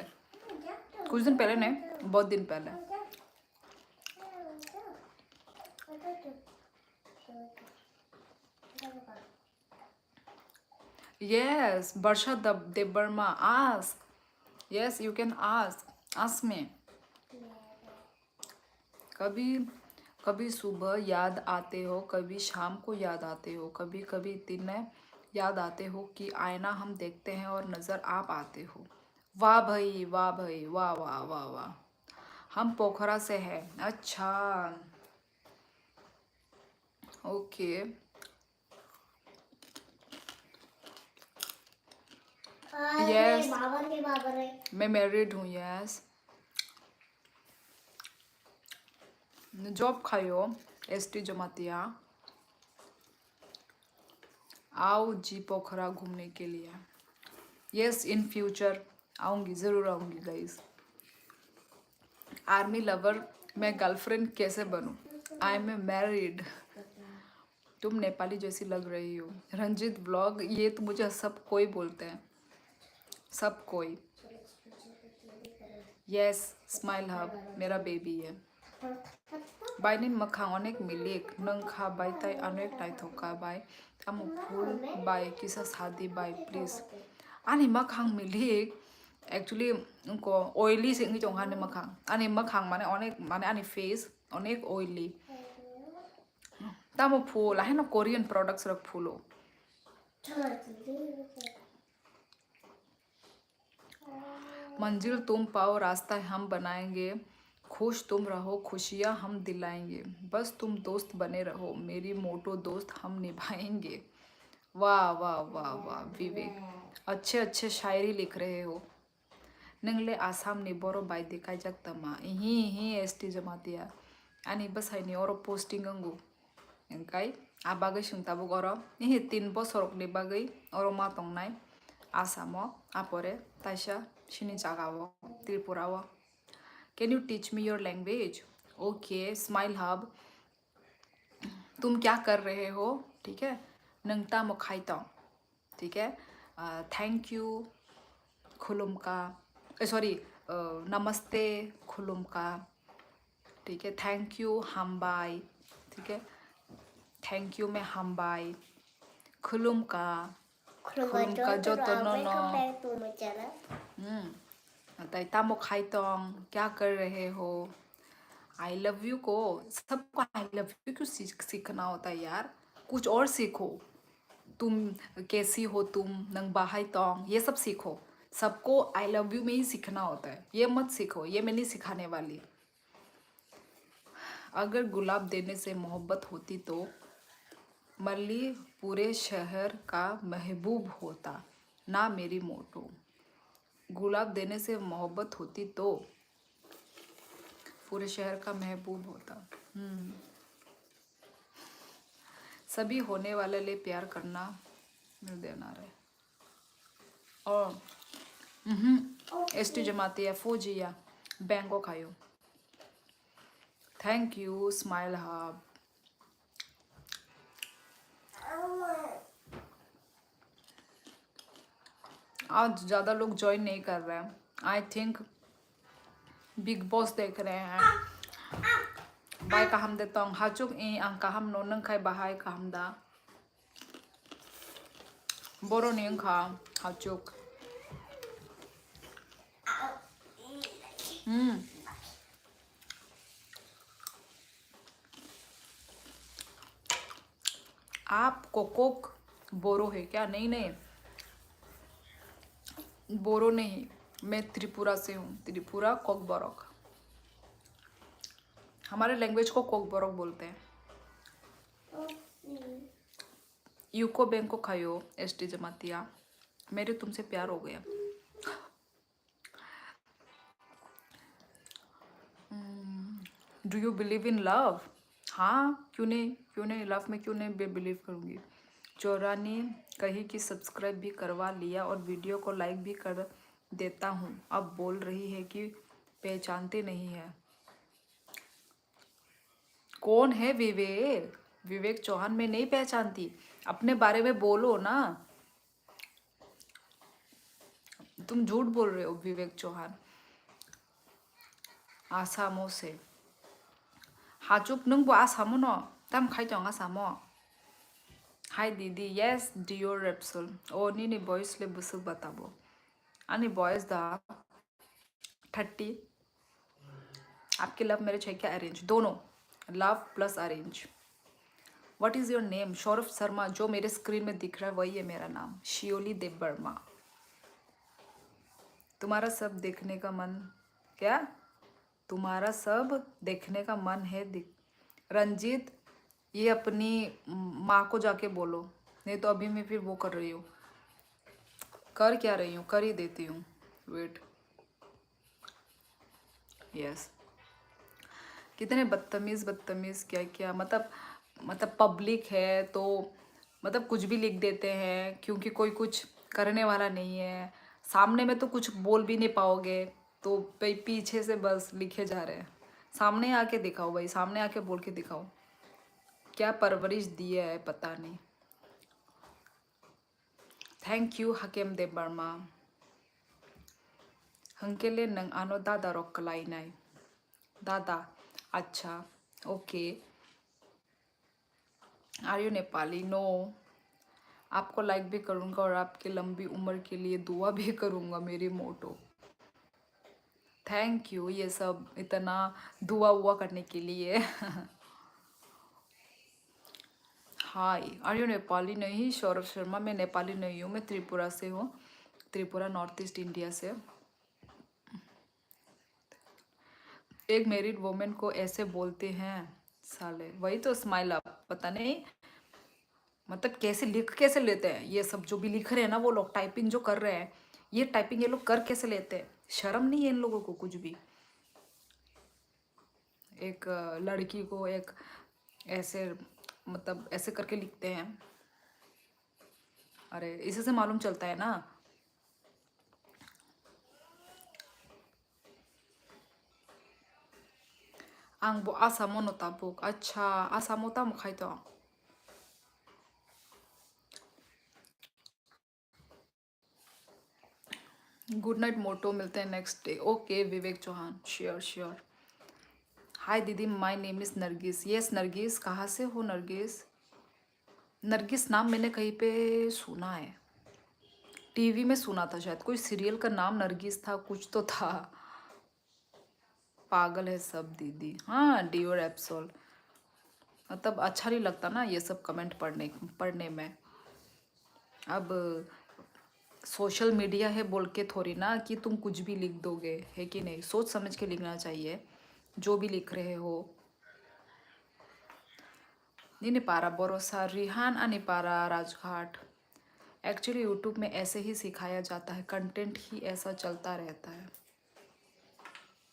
कुछ दिन पहले नहीं, बहुत दिन पहले। Yes, Barsha Debarma, ask. Yes, you can ask. Ask me. कभी कभी सुबह याद आते हो, कभी शाम को याद आते हो, कभी कभी दिन याद आते हो कि आईना हम देखते हैं और नज़र आप आते हो। वाह भाई वाह भाई वाह वाह वाह वाह। हम पोखरा से हैं। अच्छा ओके। यस मैं मैरिड हूँ। यस जॉब खायो एसटी जमातिया। आओ जी पोखरा घूमने के लिए। यस इन फ्यूचर आऊँगी, ज़रूर आऊँगी गाइस। आर्मी लवर, मैं गर्लफ्रेंड कैसे बनूँ? I am a married. तुम नेपाली जैसी लग रही हो। रंजित ब्लॉग, ये तो मुझे सब कोई बोलते हैं, सब कोई। यस स्माइल हब मेरा बेबी है। बाइनिन मखांग अनेक मिलिक नंग खा बाई ताई अनेक नाई थोका बाई आमु फुल बाई किसा शादी बाई प्लीज। आनी मखांग मिलिक एक्चुअली उनको ऑयली से नहीं हानि मखांग। आनी मखांग माने आनी फेस अनेक ऑयली। तामु फूल है ना कोरियन प्रोडक्ट्स रख फूलो। मंजिल तुम पाओ रास्ता हम बनाएंगे, खुश तुम रहो खुशियाँ हम दिलाएंगे, बस तुम दोस्त बने रहो मेरी मोटो दोस्त हम निभाएंगे। वाह वाह वाह वाह विवेक, अच्छे अच्छे शायरी लिख रहे हो। नंगले आसाम नि बरो बाय दिखाई जगतमा इही एसटी जमातिया आनी बस हाइनी और पोस्टिंग अंगु एंकाई आ बागै सुंताबो गरो इही 3 बसरक नि बागै और मा तंगनाय आसामो आपरे ताइसा शिनी जागावो त्रिपुरावो। Can you teach me your language? Okay smile hub, तुम क्या कर रहे हो? ठीक है नंगता मुखाइता, ठीक है थैंक यू खुलुमका, सॉरी नमस्ते खुलुमका, ठीक है थैंक यू हमबाई, ठीक है थैंक यू मैं हमबाई खुलुमका खुलुमका जो तो नो ताई तामो खाइतोंग क्या कर रहे हो? आई लव यू को सबको आई लव यू क्यों सीखना होता है यार, कुछ और सीखो। तुम कैसी हो, तुम नंग बाहाई तोंग, ये सब सीखो। सबको आई लव यू में ही सीखना होता है, ये मत सीखो, ये मैं नहीं सिखाने वाली। अगर गुलाब देने से मोहब्बत होती तो मल्ली पूरे शहर का महबूब होता, ना मेरी मोटो। गुलाब देने से मोहब्बत होती तो पूरे शहर का महबूब होता। सभी होने वाले लिए प्यार करना मिल देना रहे। और एसटी जमाती है फौजिया बैंको खायो। Thank you smile hub. आज ज़्यादा लोग ज्वाइन नहीं कर रहे हैं। आई थिंक बिग बॉस देख रहे हैं। बाय का हम देता हूँ हाचुक ई आं का हम नो नंग खाई बाहाय का हम दा बोरो नहीं खा हाचुक। आप कोकोक बोरो है क्या? नहीं नहीं, बोरो नहीं, मैं त्रिपुरा से हूँ। त्रिपुरा कोकबोरोक, हमारे लैंग्वेज को कोकबोरोक बोलते हैं। यूको बैंक को खायो एसटी जमातिया, मेरे तुमसे प्यार हो गया। Do you believe in love? हाँ क्यों नहीं, क्यों नहीं, लव में क्यों नहीं बिलीव करूँगी। चौरानी कही कि सब्सक्राइब भी करवा लिया और वीडियो को लाइक भी कर देता हूँ, अब बोल रही है कि पहचानते नहीं है। कौन है विवेक? विवेक चौहान मैं नहीं पहचानती, अपने बारे में बोलो ना। तुम झूठ बोल रहे हो विवेक चौहान। आसामो से हाचुक नंगबो आसामो न तम खाइतों आसामो। हाय दीदी यस डियो रेप्सोल ओ नी बॉयस ले बुसुक बताबो आनी बॉयस दा 30। आपके लव मैरिज है क्या अरेंज? दोनों, love plus arrange. What is your name? Saurabh Sharma, जो मेरे स्क्रीन में दिख रहा है वही है मेरा नाम, शियोली देव वर्मा। तुम्हारा सब देखने का मन क्या? तुम्हारा सब देखने का मन है रंजीत, ये अपनी माँ को जाके बोलो, नहीं तो अभी मैं फिर वो कर रही हूँ। कर क्या रही हूँ? कर ही देती हूँ, वेट। यस कितने बदतमीज़ बदतमीज़, क्या क्या मतलब पब्लिक है तो मतलब कुछ भी लिख देते हैं, क्योंकि कोई कुछ करने वाला नहीं है। सामने में तो कुछ बोल भी नहीं पाओगे, तो पीछे से बस लिखे जा रहे हैं। सामने आके दिखाओ भाई, सामने आके बोल के दिखाओ। क्या परवरिश दी है पता नहीं। Thank you Hakim Dev Varma. हंकेले नंग आनो दादा रॉक कलाई नाई दादा। अच्छा okay. Are you Nepali? No. आपको लाइक भी करूँगा और आपकी लंबी उम्र के लिए दुआ भी करूँगा, मेरी मोटो। थैंक यू ये सब इतना दुआ हुआ करने के लिए। हाय आर यू नेपाली? नहीं सौरभ शर्मा, मैं नेपाली नहीं हूँ, मैं त्रिपुरा से हूँ। त्रिपुरा नॉर्थ ईस्ट इंडिया से। एक मैरिड वुमेन को ऐसे बोलते हैं साले, वही तो स्माइल अप। पता नहीं मतलब कैसे लिख कैसे लेते हैं ये सब, जो भी लिख रहे हैं ना वो लोग, टाइपिंग जो कर रहे हैं, ये टाइपिंग ये लोग कर कैसे लेते हैं? शर्म नहीं है इन लोगों को कुछ भी। एक लड़की को एक ऐसे मतलब ऐसे करके लिखते हैं। अरे इसी से मालूम चलता है ना। आंगबो आसामो नो ताबुक। अच्छा आसामो तामो खाइतो। गुड नाइट मोटो, मिलते हैं नेक्स्ट डे। ओके विवेक चौहान, श्योर श्योर। हाय दीदी my name is Nargis. Yes Nargis, कहाँ से हो नरगिस? नरगिस नाम मैंने कहीं पे सुना है, टीवी में सुना था शायद, कोई सीरियल का नाम नरगिस था, कुछ तो था। पागल है सब दीदी। हाँ डियो एप्सोल, मतलब अच्छा नहीं लगता ना ये सब कमेंट पढ़ने में। अब सोशल मीडिया है बोल के थोड़ी ना कि तुम कुछ भी लिख दोगे, है कि नहीं? सोच समझ के लिखना चाहिए जो भी लिख रहे हो। नहीं para भरोसा रिहान अनि para राजघाट। एक्चुअली यूट्यूब में ऐसे ही सिखाया जाता है, कंटेंट ही ऐसा चलता रहता है।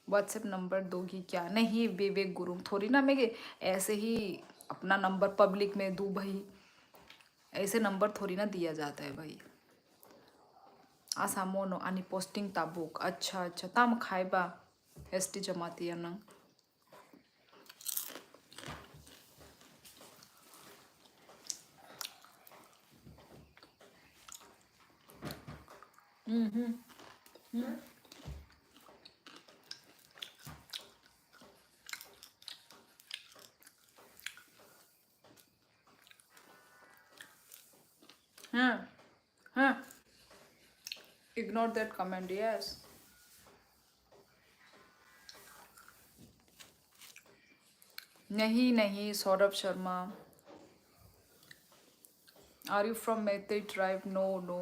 व्हाट्सएप नंबर दोगी क्या? नहीं विवेक गुरु, थोड़ी ना मैं ऐसे ही अपना नंबर पब्लिक में दूँ भाई, ऐसे नंबर थोड़ी ना दिया जाता है भाई। आसामोनो आणि पोस्टिंग ताबुक। अच्छा अच्छा ताम खाइबा एसटी जमाती है ना। हाँ हाँ, इग्नोर दैट कमेंट। यस नहीं नहीं Saurabh Sharma. Are you from Maitri tribe? No no.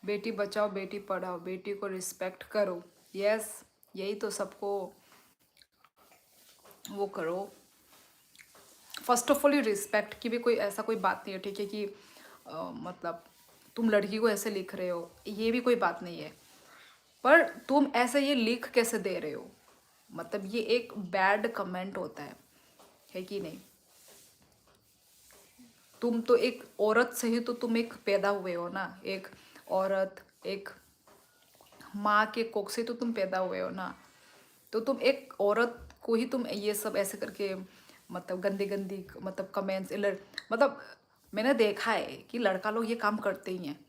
बेटी बचाओ बेटी पढ़ाओ, बेटी को रिस्पेक्ट करो। यस यही तो सबको वो करो। फर्स्ट ऑफ ऑल ये रिस्पेक्ट की भी कोई ऐसा कोई बात नहीं है, ठीक है कि मतलब तुम लड़की को ऐसे लिख रहे हो, ये भी कोई बात नहीं है। पर तुम ऐसे ये लिख कैसे दे रहे हो? मतलब ये एक बैड कमेंट होता है कि नहीं? तुम तो एक औरत से ही तो तुम एक पैदा हुए हो ना, एक औरत, एक माँ के कोख से तो तुम पैदा हुए हो ना। तो तुम एक औरत को ही तुम ये सब ऐसे करके मतलब गंदी गंदी मतलब कमेंट्स, मतलब मैंने देखा है कि लड़का लोग ये काम करते ही हैं।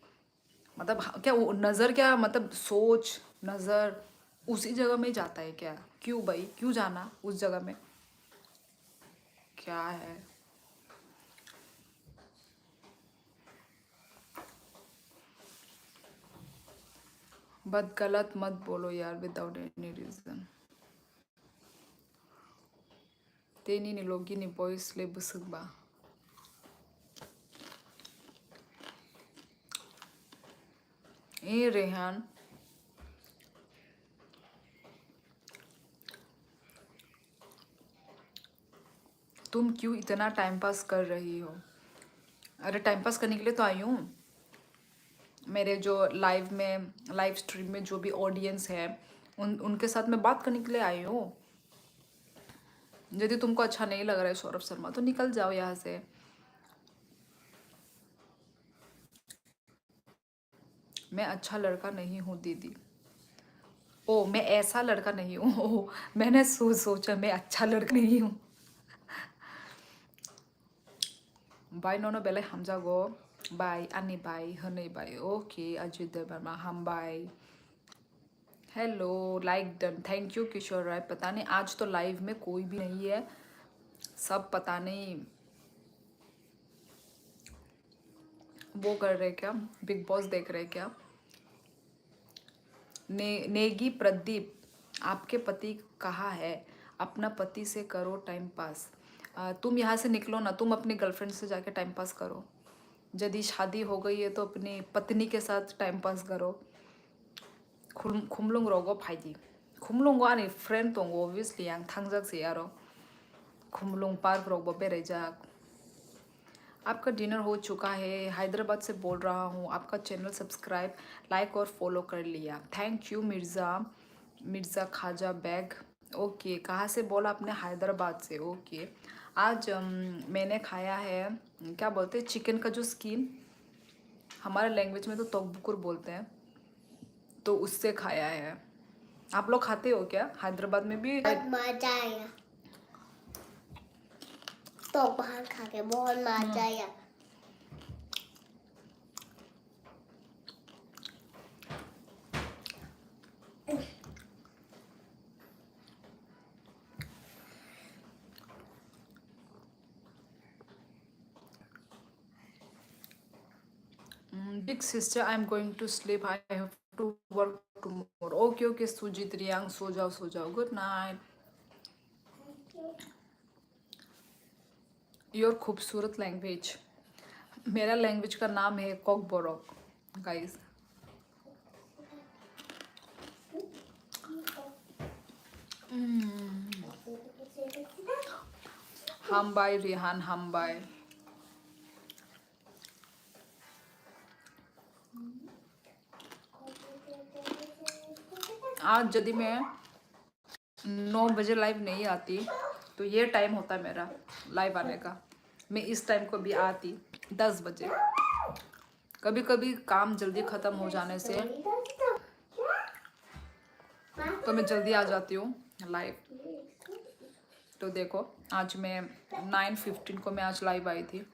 मतलब क्या वो नज़र, क्या मतलब सोच नज़र उसी जगह में जाता है क्या? क्यों भाई, क्यों जाना उस जगह में? क्या है? बट गलत मत बोलो यार विदाउट एनी रीज़न। तेनी ni logi ni boys le busuk ba। ए रेहान, तुम क्यों इतना टाइम पास कर रही हो? अरे टाइम पास करने के लिए तो आई हूँ। मेरे जो लाइव स्ट्रीम में जो भी ऑडियंस है उनके साथ मैं बात करने के लिए आई हूँ। यदि तुमको अच्छा नहीं लग रहा है सौरभ शर्मा तो निकल जाओ यहाँ से। मैं अच्छा लड़का नहीं हूँ दीदी। ओ मैं ऐसा लड़का नहीं हूँ। ओ मैंने सोचा मैं अच्छा लड़का नहीं हूँ। बाय नोनो बेले हमजागो बाय आनी बाय हनै बाय। ओके अजित देवर्मा हम बाय। Hello like done, thank you Kishore Rai. पता नहीं आज तो लाइव में कोई भी नहीं है, सब पता नहीं वो कर रहे क्या, बिग बॉस देख रहे क्या? नेगी प्रदीप, आपके पति कहाँ है? अपना पति से करो टाइम पास। तुम यहाँ से निकलो ना, तुम अपनी गर्लफ्रेंड से जाके टाइम पास करो। यदि शादी हो गई है तो अपनी पत्नी के साथ टाइम पास करो। खुमलुंग रोगो भाईजी, खुमलुंग आनी फ्रेंड दंगो ऑब्वियसली आं थांजाकसै आरो खुमलुंग पार्क रोगो बेरायजाक। आपका डिनर हो चुका है, हैदराबाद से बोल रहा हूँ। आपका चैनल सब्सक्राइब लाइक और फॉलो कर लिया, थैंक यू मिर्ज़ा। मिर्ज़ा खाजा बैग, ओके। कहाँ से बोला आपने? हैदराबाद से, ओके। आज मैंने खाया है, क्या बोलते हैं, चिकन का जो स्किन, हमारे लैंग्वेज में तो तोकबुकुर बोलते हैं, तो उससे खाया है। आप लोग खाते हो क्या हैदराबाद में भी? मजा आया तो बाहर खा के बहुत मजा आया। Big sister, I'm going to sleep. I have to work tomorrow. Okay, okay, Sujit Reang सो जाओ। Good night. योर खूबसूरत लैंग्वेज, मेरा लैंग्वेज का नाम है Kokborok guys. Hambai Rihan Hambai. आज यदि मैं 9 बजे लाइव नहीं आती तो ये टाइम होता मेरा लाइव आने का। मैं इस टाइम को भी आती 10 बजे। कभी कभी काम जल्दी ख़त्म हो जाने से तो मैं जल्दी आ जाती हूँ लाइव। तो देखो आज मैं 9:15 को मैं आज लाइव आई थी।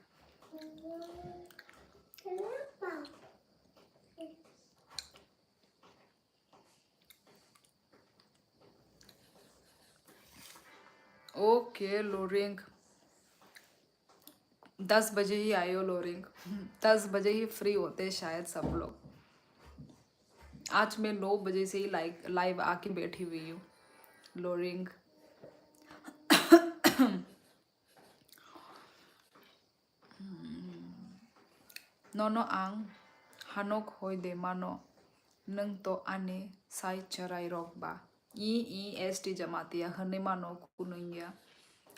ओके लोरिंग 10 बजे ही आए हो लोरिंग। 10 बजे ही फ्री होते शायद सब लोग। आज मैं 9 बजे से ही लाइव आके बैठी हुई हूँ Tshering. Nono ang hanok hoide mano nung to ane sai charai rok ba EEST जमाती है हने मानो कुनैया।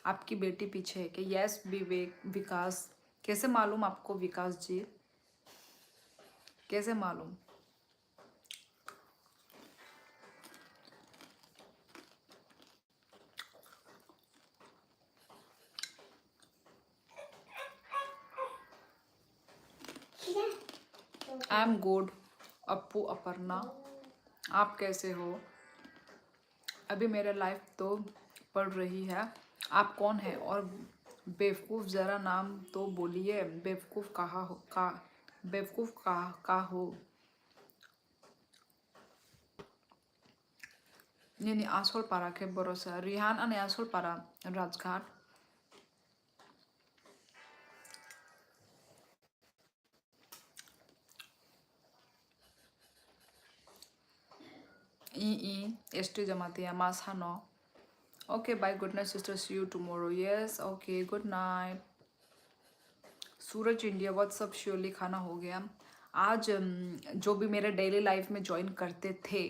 आपकी बेटी पीछे है कि यस विवेक विकास। कैसे मालूम आपको विकास जी? कैसे मालूम? आई एम गुड अप्पू अपर्णा। आप कैसे हो? अभी मेरा लाइफ तो पढ़ रही है। आप कौन है? और बेवकूफ़ ज़रा नाम तो बोलिए। बेवकूफ़ कहाँ हो? बेवकूफ़ का हो? Nini asol para ke borosa Rihan ane asol para Rajghat. ST जमाती है Masano. Okay, bye. Good night, sister. See you tomorrow. Yes. Okay. Good night. Suraj India WhatsApp surely खाना हो गया। आज जो भी मेरे डेली लाइफ में ज्वाइन करते थे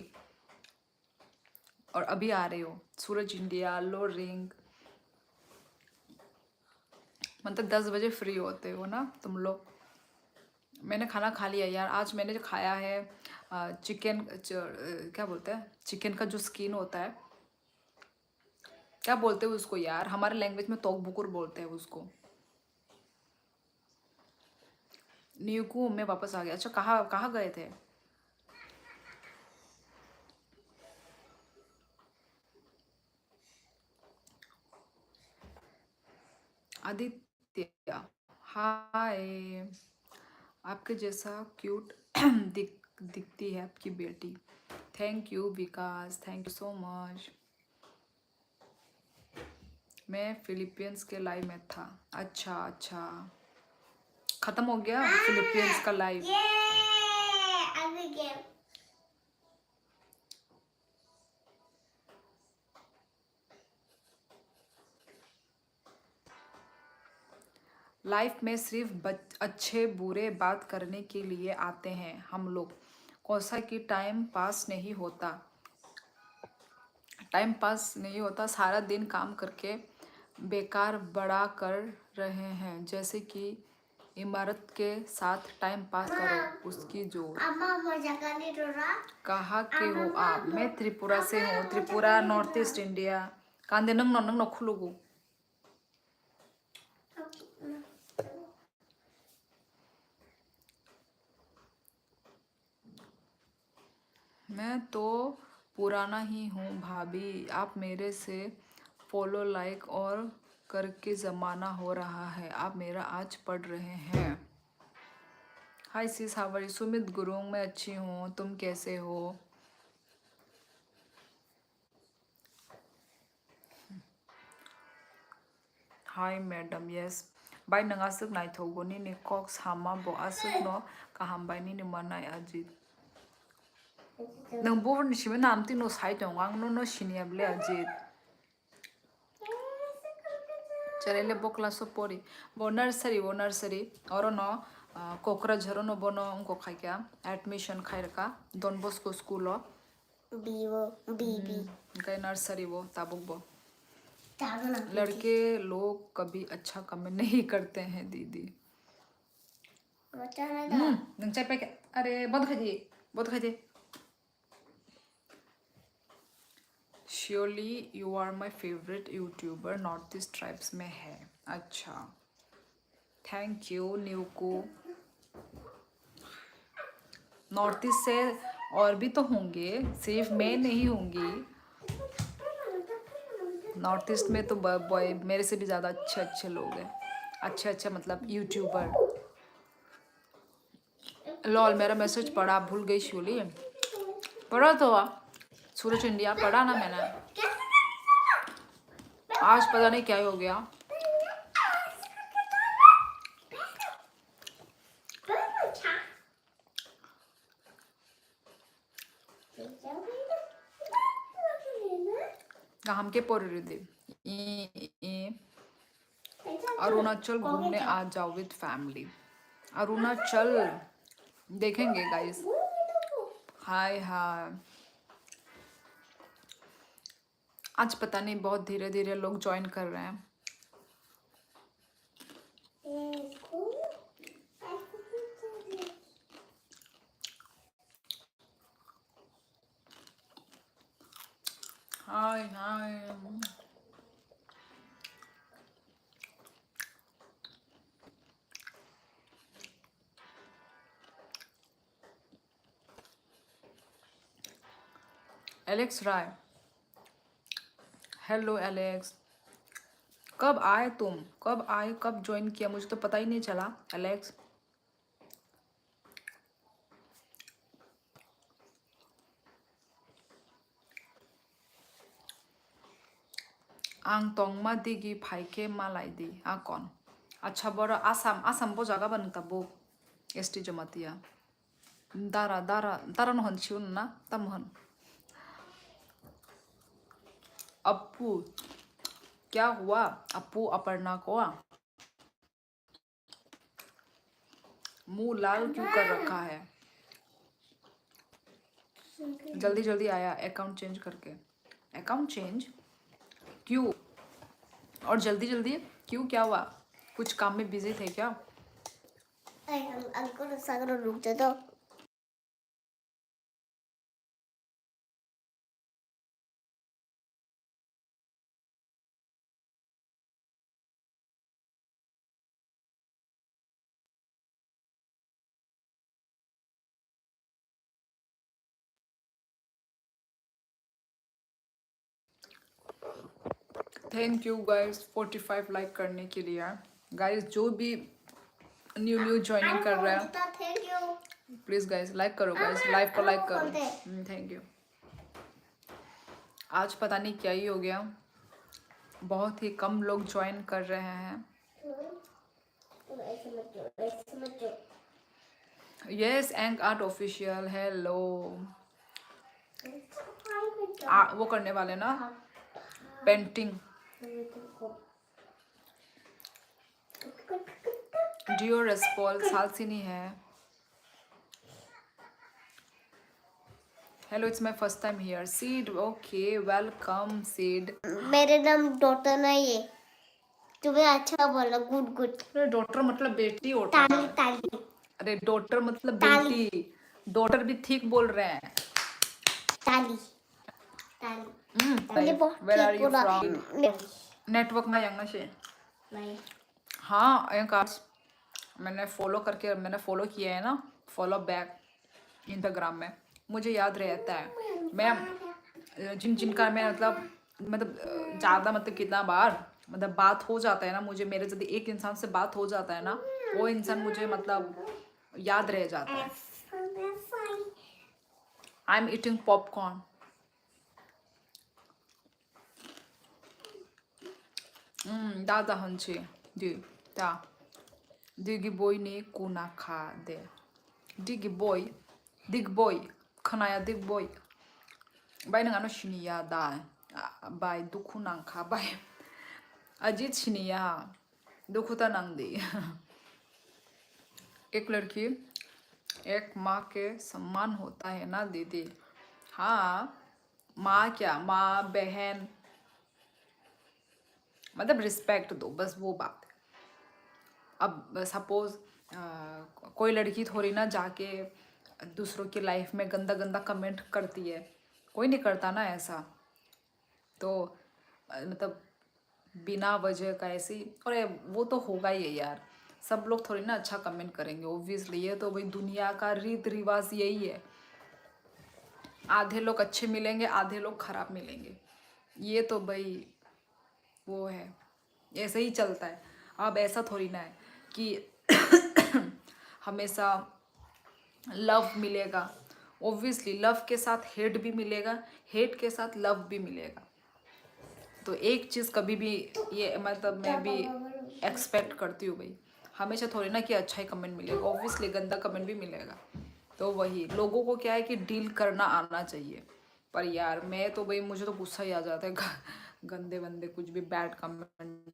और अभी आ रहे हो, सूरज इंडिया, लो रिंग, मतलब 10 बजे फ्री होते हो ना तुम लोग। मैंने खाना खा लिया यार। आज मैंने जो खाया है चिकन, क्या बोलते हैं, चिकन का जो स्किन होता है, क्या बोलते हैं उसको यार? हमारे लैंग्वेज में तोक बुकुर बोलते हैं उसको। न्यूकू में वापस आ गया। अच्छा कहाँ कहाँ गए थे? आदित्य हाय। आपके जैसा क्यूट दिखती है आपकी बेटी। Thank you Vikas, thank you so much. मैं फिलीपींस के लाइव में था। अच्छा अच्छा, खत्म हो गया फिलीपींस का लाइव। लाइफ में सिर्फ अच्छे बुरे बात करने के लिए आते हैं हम लोग। कौसा कि टाइम पास नहीं होता। टाइम पास नहीं होता, सारा दिन काम करके बेकार बड़ा कर रहे हैं। जैसे कि इमारत के साथ टाइम पास करो उसकी जोर। कहाँ के हो आप? मैं त्रिपुरा से हूँ। Tripura north east India. कांदे नंग नंग नखुलुगु। मैं तो पुराना ही हूँ भाभी। आप मेरे से फॉलो लाइक और करके ज़माना हो रहा है। आप मेरा आज पढ़ रहे हैं। Hi sis how are you? Sumit Gurung मैं अच्छी हूँ, तुम कैसे हो? हाय मैडम यस बाय नंगा सक नाइ थोगोनी ने कॉक्स हामा बो असक नो काहामबाय नि मनाय अजित नंग बोर निशिमे नामति नो साइ दंगांग नो सिनियाबले अजित चरेले बोकला सोपोरी वो नर्सरी और नो कोकराझार नो बोनो उनको खाइका एडमिशन खाइरका डॉन बॉस्को स्कूल बीबी कई नर्सरी वो ताबुक बो जागना लड़के लोग कभी अच्छा कमेंट नहीं करते हैं दीदी। मचाना दा नंचाई पे क्या? अरे बहुत खाइए। Surely you are my favourite YouTuber, north east tribes में है। अच्छा, thank you Nyuko. North east से और भी तो होंगे, सिर्फ मैं नहीं होंगी। नॉर्थ ईस्ट में तो बॉय मेरे से भी ज़्यादा अच्छे लोग हैं। अच्छे मतलब यूट्यूबर। लॉल मेरा मैसेज पढ़ा, भूल गई शिवली। पढ़ा तो सूरज इंडिया पढ़ा ना मैंने। आज पता नहीं क्या हो गया। हम के पोरे अरुणाचल घूमने आ जाओ विद फैमिली। अरुणाचल देखेंगे गाइस। हाय हाय। आज पता नहीं बहुत धीरे धीरे लोग ज्वाइन कर रहे हैं। हाय हाय। एलेक्स राय, हेलो एलेक्स। कब आए तुम? कब आए, कब ज्वाइन किया? मुझे तो पता ही नहीं चला एलेक्स। आं तोंगमा दिगी फाइके मालाइदी आ कौन? अच्छा बड़ा आसाम बो जागा बन तबो एसटी जमातिया दारा नहन छिउन ना तमहन। अप्पू क्या हुआ? अप्पू अपर्णा को मुंह लाल क्यों कर रखा है? जल्दी जल्दी आया अकाउंट चेंज करके। अकाउंट चेंज क्यों? और जल्दी जल्दी क्यों? क्या हुआ? कुछ काम में बिजी थे क्या? अंकुर सागर रुक जा तो थैंक यू गाइस 45 लाइक करने के लिए। गाइस जो भी न्यू ज्वाइनिंग कर रहा है thank you please guys like करो गाइस, लाइव को लाइक करो। Thank you. आज पता नहीं क्या ही हो गया, बहुत ही कम लोग ज्वाइन कर रहे हैं। यस एंक आर्ट ऑफिशियल हेलो। वो करने वाले ना पेंटिंग। डियो रेस्पॉल सालसिनी है। Hello it's my first time here सीड। ओके वेलकम सीड। मेरे नाम डॉटर नहीं है, तुम्हें अच्छा बोला गुड गुड। अरे डॉटर मतलब बेटी होता है। ताली ताली अरे डॉटर मतलब ताली। बेटी। डॉटर भी ठीक बोल रहे हैं। ताली ताली where are you from? Network ना यंग से। नहीं हाँ एंकार्स मैंने फॉलो किया है ना, फॉलो बैक इंस्टाग्राम में। मुझे याद रहता है मैं जिनका मैं मतलब ज़्यादा मतलब कितना बार मतलब बात हो जाता है ना मुझे, मेरे यदि एक इंसान से बात हो जाता है ना वो इंसान मुझे मतलब याद रह जाता है। I am eating popcorn. दादा हंचे दी दा दिगी बोy ni kuna kha de dig boy khanaया dig boy bai nang ano shiniya da bai dukhu nang kha bai Ajit शिनिया दुखुता नंग दी। एक लड़की एक माँ के सम्मान होता है ना दीदी। हाँ माँ क्या, माँ बहन मतलब रिस्पेक्ट दो, बस वो बात है। अब सपोज कोई लड़की थोड़ी ना जाके दूसरों की लाइफ में गंदा गंदा कमेंट करती है, कोई नहीं करता ना ऐसा। तो मतलब बिना वजह का ऐसी, और वो तो होगा ही है यार, सब लोग थोड़ी ना अच्छा कमेंट करेंगे ऑब्वियसली, ये तो भाई दुनिया का रीत रिवाज यही है। आधे लोग अच्छे मिलेंगे, आधे लोग खराब मिलेंगे, ये तो भाई वो है, ऐसे ही चलता है। अब ऐसा थोड़ी ना है कि हमेशा लव मिलेगा। ऑब्वियसली लव के साथ हेट भी मिलेगा, हेट के साथ लव भी मिलेगा। तो एक चीज़ कभी भी, ये मतलब मैं भी एक्सपेक्ट करती हूँ भाई, हमेशा थोड़ी ना कि अच्छा ही कमेंट मिलेगा, ऑब्वियसली गंदा कमेंट भी मिलेगा। तो वही लोगों को क्या है कि डील करना आना चाहिए। पर यार मैं तो भाई, मुझे तो गुस्सा ही आ जाता है गंदे बंदे कुछ भी बैड कमेंट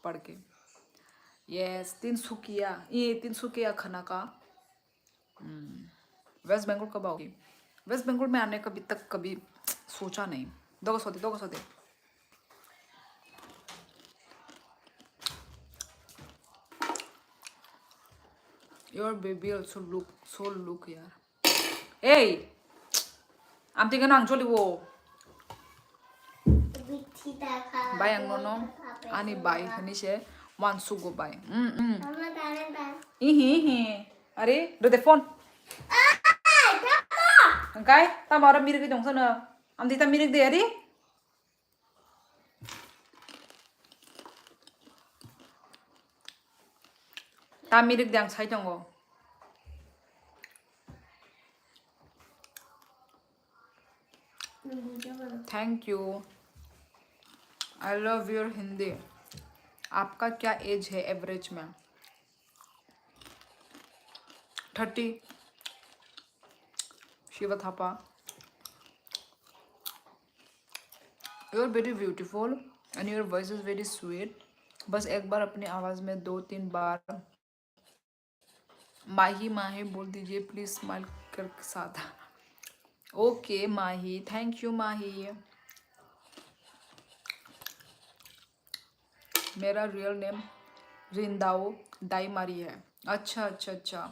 पढ़ के। यस, तिनसुकिया खाना का। वेस्ट बंगाल कब आओगी? वेस्ट बंगाल में आने का अभी तक कभी सोचा नहीं। दो सौ दे। योर बेबी ऑल्सो लुक यार। ए आमथिंगा नांगजोलिवो बाय आंगनो आनी बाय हनीशे वानसुगो बाय इही अरे दे फोन काय ता मारा मिरग दंसनो आमथि ता मिरग दे अरे ता मिरग दे आं साइ दंगो thank you. I love your Hindi. आपका क्या एज है एवरेज में? 30। Shiva Thapa, you are very beautiful and your voice is very sweet. बस एक बार अपनी आवाज़ में 2-3 बार माही माही बोल दीजिए प्लीज, स्माइल कर साथ। ओके माही, थैंक यू माही। मेरा रियल नेम रिंदाओ डाईमारी है। अच्छा अच्छा अच्छा,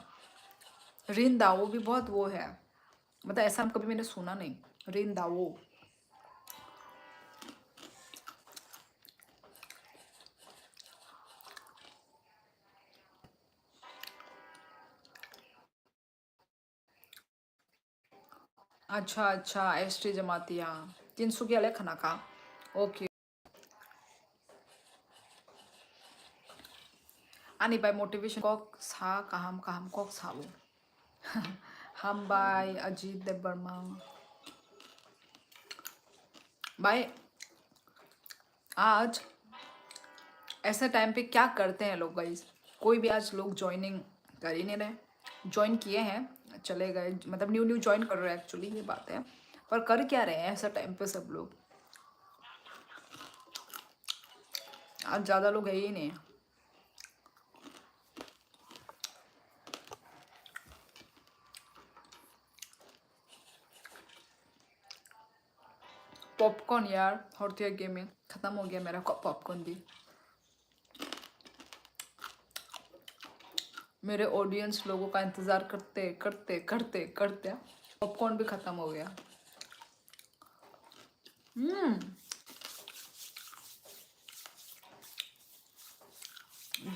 रिंदाओ भी बहुत वो है, मतलब ऐसा कभी मैंने सुना नहीं, रिंदाओ। अच्छा अच्छा, एसटी जमातिया तिनसुकिया ले खाना का। ओके आनी बाय मोटिवेशन कॉक सा काहम कॉक सावो हम बाय अजीत देव वर्मा भाई। आज ऐसे टाइम पे क्या करते हैं लोग गाइस, कोई भी आज लोग ज्वाइनिंग कर ही नहीं रहे। ज्वाइन किए हैं चले गए, मतलब न्यू ज्वाइन कर रहे हैं एक्चुअली, ये बात है। पर कर क्या रहे हैं ऐसा टाइम पे सब लोग? आज ज़्यादा लोग है ही नहीं। पॉपकॉर्न यार, हॉर्टिया गेमिंग खत्म हो गया मेरा पॉपकॉर्न भी। मेरे ऑडियंस लोगों का इंतज़ार करते करते करते करते पॉपकॉर्न भी ख़त्म हो गया।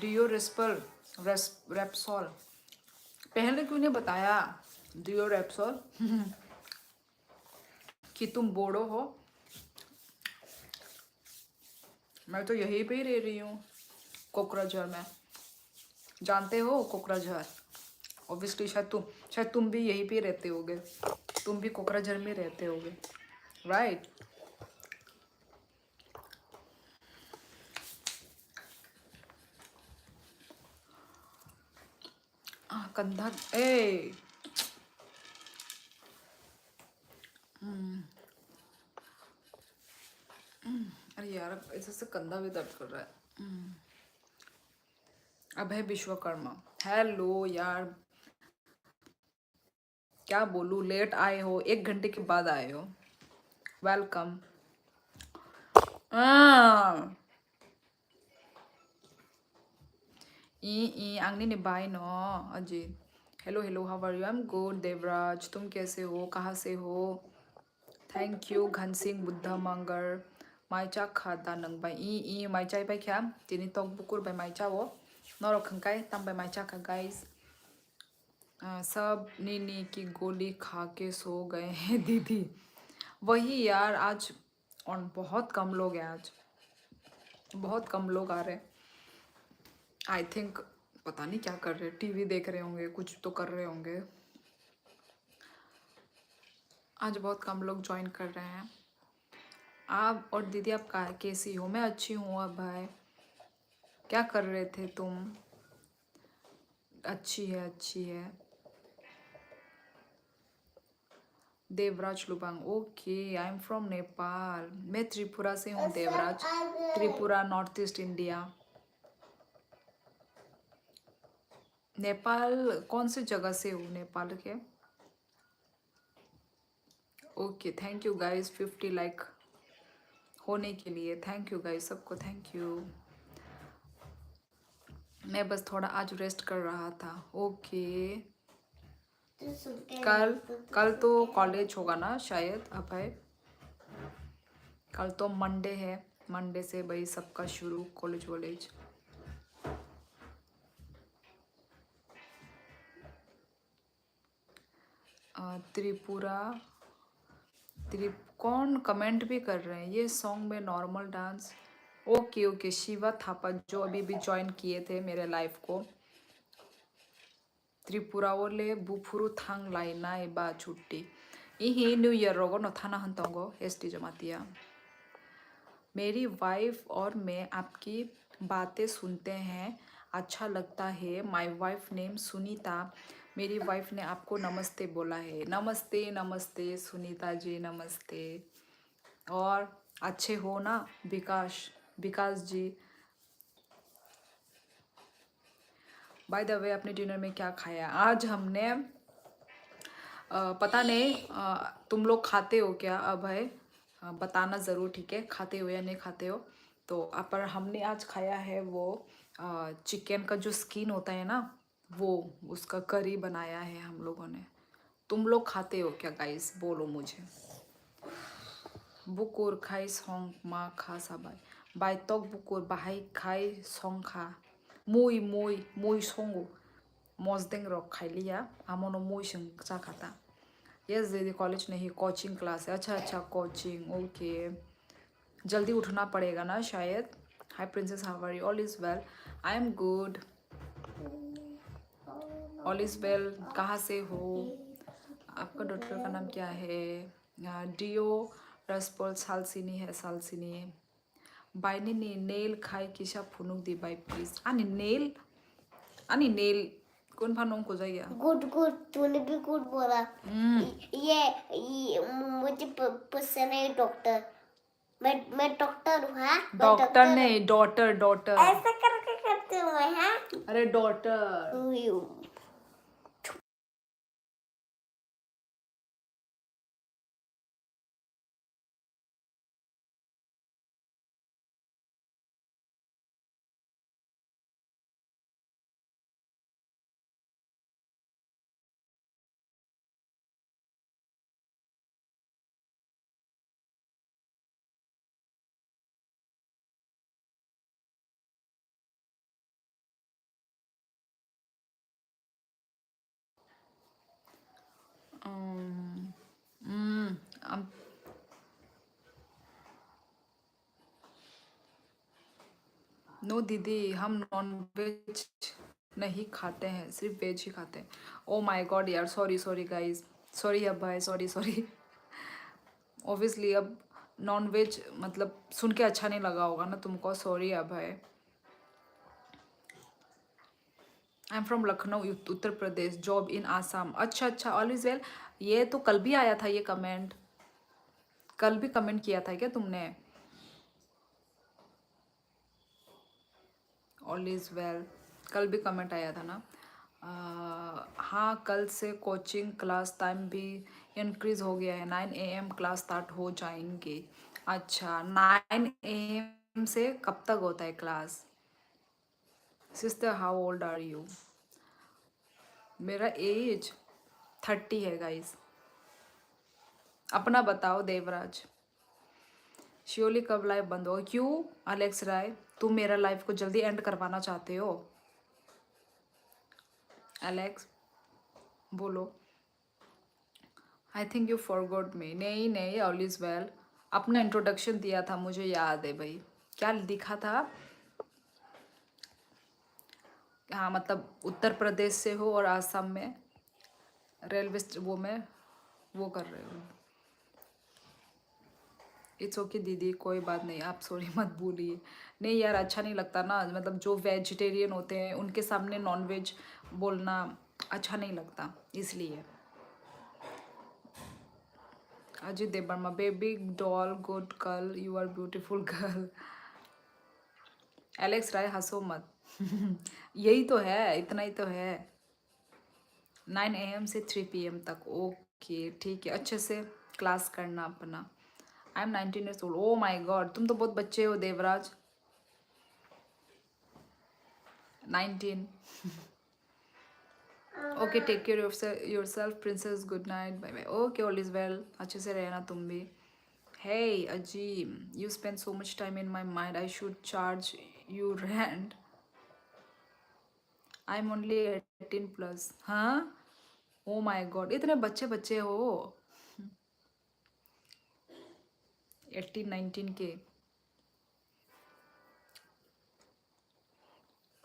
डियो रेस्पर रेप्सोल, पहले क्यों नहीं बताया डियो रेप्सोल कि तुम बोड़ो हो? मैं तो यहीं पे ही रह रही हूँ, कोकराझार में। जानते हो कोकराझार? ऑब्वियसली शायद तुम भी यहीं पे रहते होगे, तुम भी कोकराझार में रहते होगे, राइट? कंधा ए अरे यार ऐसे से कंधा भी दर्द कर रहा है। अभय विश्वकर्मा, हेलो यार, क्या बोलूँ, लेट आए हो, 1 घंटे के बाद आए हो, वेलकम। आंगनी ने बाय नो Ajit. Hello hello, how are you? I am good Devraj, तुम कैसे हो? कहाँ से हो? Thank you Ghansingh Buddha Magar. माइचा खाता नंबाई ई माइचा बाय क्या तिनी तक बुकुर बाय माइचा वो नरो खंकाय तम बाय माइचा का गाइस। सब नीनी की गोली खा के सो गए हैं दीदी। वही यार, आज और बहुत कम लोग हैं, आज बहुत कम लोग आ रहे हैं। आई थिंक पता नहीं क्या कर रहे हैं, टीवी देख रहे होंगे, कुछ तो कर रहे होंगे। आज बहुत कम लोग ज्वाइन कर रहे हैं। आप और दीदी आप कैसी हो? मैं अच्छी हूँ। अब भाई क्या कर रहे थे तुम? अच्छी है, अच्छी है। Devraj Lubang, okay, I am from Nepal. मैं त्रिपुरा से हूँ Devraj, Tripura north east India. Nepal कौन सी जगह से हो नेपाल के? Okay, thank you guys 50 like होने के लिए। थैंक यू गाइस सबको, थैंक यू। मैं बस थोड़ा आज रेस्ट कर रहा था। ओके, कल तो कॉलेज होगा ना शायद अभय। कल तो मंडे है, मंडे से भाई सबका शुरू कॉलेज वॉलेज। त्रिपुरा कौन कमेंट भी कर रहे हैं ये सॉन्ग में normal dance? Okay okay, Shiva Thapa जो अभी भी ज्वाइन किए थे मेरे लाइफ को। त्रिपुरा ओले बुफुरु थांग लाइना एबा छुट्टी इही न्यू ईयर रोगो न थाना हंतोंगो एसटी जमातिया। मेरी वाइफ और मैं आपकी बातें सुनते हैं, अच्छा लगता है। My wife name Sunita. मेरी वाइफ ने आपको नमस्ते बोला है। नमस्ते नमस्ते सुनीता जी, नमस्ते। और अच्छे हो ना विकास जी? बाय द वे आपने डिनर में क्या खाया? आज हमने पता नहीं तुम लोग खाते हो क्या अभय? बताना ज़रूर, ठीक है, खाते हो या नहीं खाते हो तो। पर हमने आज खाया है वो चिकन का जो स्किन होता है ना, वो उसका करी बनाया है हम लोगों ने। तुम लोग खाते हो क्या गाइस? बोलो मुझे। बुकुर खाई सॉन्ग मा खा साबाय बाय तक बुकुर बाहाई खाई सॉन्ग खा मुई सोंगो मजदेंग रॉक खाई लिया आमोनो मुई संग खाता। यस दीदी, कॉलेज नहीं, कोचिंग क्लास है। अच्छा अच्छा, कोचिंग, ओके। जल्दी उठना पड़ेगा ना शायद। Hi princess, how are you? All is well, I am good, all is well. कहाँ से हो? आपका डॉक्टर का नाम क्या है? डियो रसपोल सालसिनी है, सालसिनी। बाइनी ने नेल खाई किसा फुनुक दी बाई प्लीज। आनी नेल कौन फानों को जाइए? गुड गुड, तूने भी गुड बोला। ये मुझे पसंद है डॉक्टर। मैं डॉक्टर हूँ। हाँ, डॉक्टर नहीं, डॉटर। ऐसा करके करते हूँ मैं। हाँ, अरे डॉटर। नो दीदी, हम नॉन वेज नहीं खाते हैं, सिर्फ वेज ही खाते हैं। ओ माय गॉड यार, सॉरी गाइस, सॉरी अब भाई, सॉरी। ऑब्वियसली अब नॉन वेज मतलब सुन के अच्छा नहीं लगा होगा ना तुमको, सॉरी अब भाई। I am from Lucknow Uttar Pradesh, job in Assam. अच्छा, ऑल इज वेल। ये तो कल भी आया था ये कमेंट, कल भी कमेंट किया था क्या तुमने? ऑल इज वेल, कल भी कमेंट आया था ना। हाँ, कल से कोचिंग क्लास टाइम भी इंक्रीज हो गया है, 9 AM क्लास स्टार्ट हो जाएंगे। अच्छा 9 AM से कब तक होता है class? Sister how old are you? मेरा एज 30 है गाइस। अपना बताओ देवराज। श्योरली कब लाइव बंद हो? क्यों अलेक्स राय, तुम मेरा लाइफ को जल्दी एंड करवाना चाहते हो? एलेक्स बोलो। आई थिंक यू फॉरगॉट मी। नहीं नहीं, ऑल इज वेल। अपना इंट्रोडक्शन दिया था, मुझे याद है भाई। क्या दिखा था? हाँ मतलब उत्तर प्रदेश से हो और आसाम में रेलवे वो में वो कर रहे हो। इट्स ओके दीदी, कोई बात नहीं, आप सॉरी मत भूलिए। नहीं यार, अच्छा नहीं लगता ना, मतलब जो वेजिटेरियन होते हैं उनके सामने नॉन वेज बोलना अच्छा नहीं लगता, इसलिए। Ajit Devarma, baby doll good girl, you are beautiful girl. Alex Rai हंसो मत। यही तो है, इतना ही तो है। 9 AM से 3 PM तक, ओके ठीक है, अच्छे से क्लास करना अपना। I am 19 years old. Oh my god, तुम तो बहुत बच्चे हो Devraj. 19। Okay take care yourself princess, good night, bye bye. Okay all is well, अच्छे से रहना तुम भी। Hey Azeem, you spend so much time in my mind, I should charge you rent. I am only 18+। हाँ ओ माई गॉड, इतने बच्चे बच्चे हो। 18-19 के।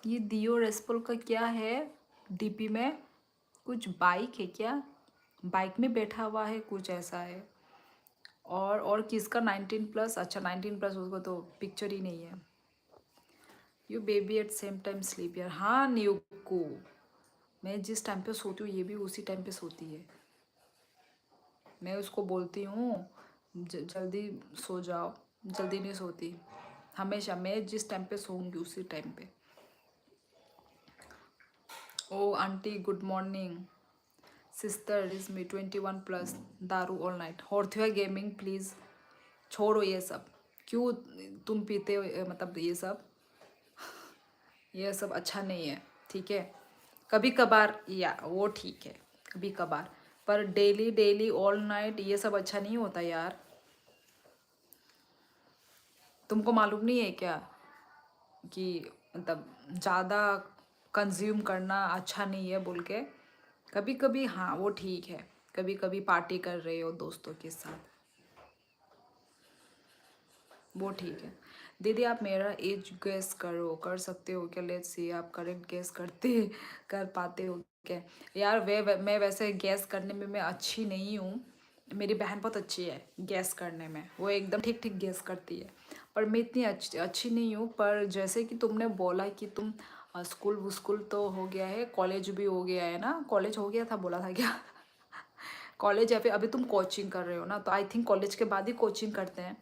ये दियो रेस्पल का क्या है डीपी में? कुछ बाइक है क्या? बाइक में बैठा हुआ है, कुछ ऐसा है। और किसका 19+? अच्छा 19+, उसको तो पिक्चर ही नहीं है। You baby eight same time sleep यार। हाँ न्यू को, मैं जिस टाइम पे सोती हूँ ये भी उसी टाइम पे सोती है। मैं उसको बोलती हूँ जल्दी सो जाओ, जल्दी नहीं सोती। हमेशा मैं जिस टाइम पे सोऊंगी उसी टाइम पे। Oh aunty good morning. Sister is me 21+, दारू ऑल नाइट। हॉर्थ्या गेमिंग प्लीज छोड़ो ये सब। क्यों तुम पीते हो? मतलब ये सब अच्छा नहीं है, ठीक है। कभी कभार या वो ठीक है, कभी कभार, पर डेली डेली ऑल नाइट ये सब अच्छा नहीं होता यार। तुमको मालूम नहीं है क्या कि मतलब ज़्यादा कंज्यूम करना अच्छा नहीं है बोल के? कभी कभी हाँ वो ठीक है, कभी कभी पार्टी कर रहे हो दोस्तों के साथ, वो ठीक है। दीदी आप मेरा एज गेस कर सकते हो क्या? लेट्स सी आप करेक्ट गेस कर पाते हो क्या? यार मैं वैसे गैस करने में मैं अच्छी नहीं हूँ। मेरी बहन बहुत अच्छी है गैस करने में, वो एकदम ठीक ठीक गैस करती है। पर मैं इतनी अच्छी नहीं हूँ। पर जैसे कि तुमने बोला कि तुम स्कूल स्कूल तो हो गया है, कॉलेज भी हो गया है ना? कॉलेज हो गया था बोला था क्या? कॉलेज या फिर अभी तुम कोचिंग कर रहे हो ना? तो आई थिंक कॉलेज के बाद ही कोचिंग करते हैं।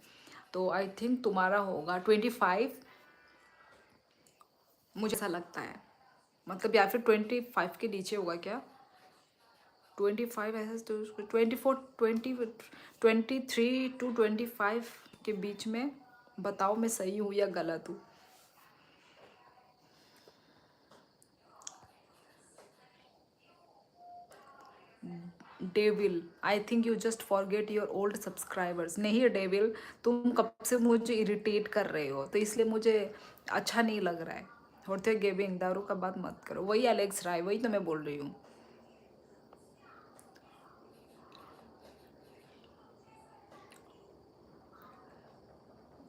तो आई थिंक तुम्हारा होगा 25, मुझे ऐसा लगता है। मतलब या फिर 25 के नीचे होगा क्या? 25 ऐसा तो 24, 23 to 25 के बीच में। बताओ मैं सही हूँ या गलत हूँ? Devil, I think you just forget your old subscribers. नहीं डेविल, तुम कब से मुझे इरिटेट कर रहे हो, तो इसलिए मुझे अच्छा नहीं लग रहा है। होते गेमिंग, दारू का बात मत करो। वही एलेक्स राय, वही तो मैं बोल रही हूँ।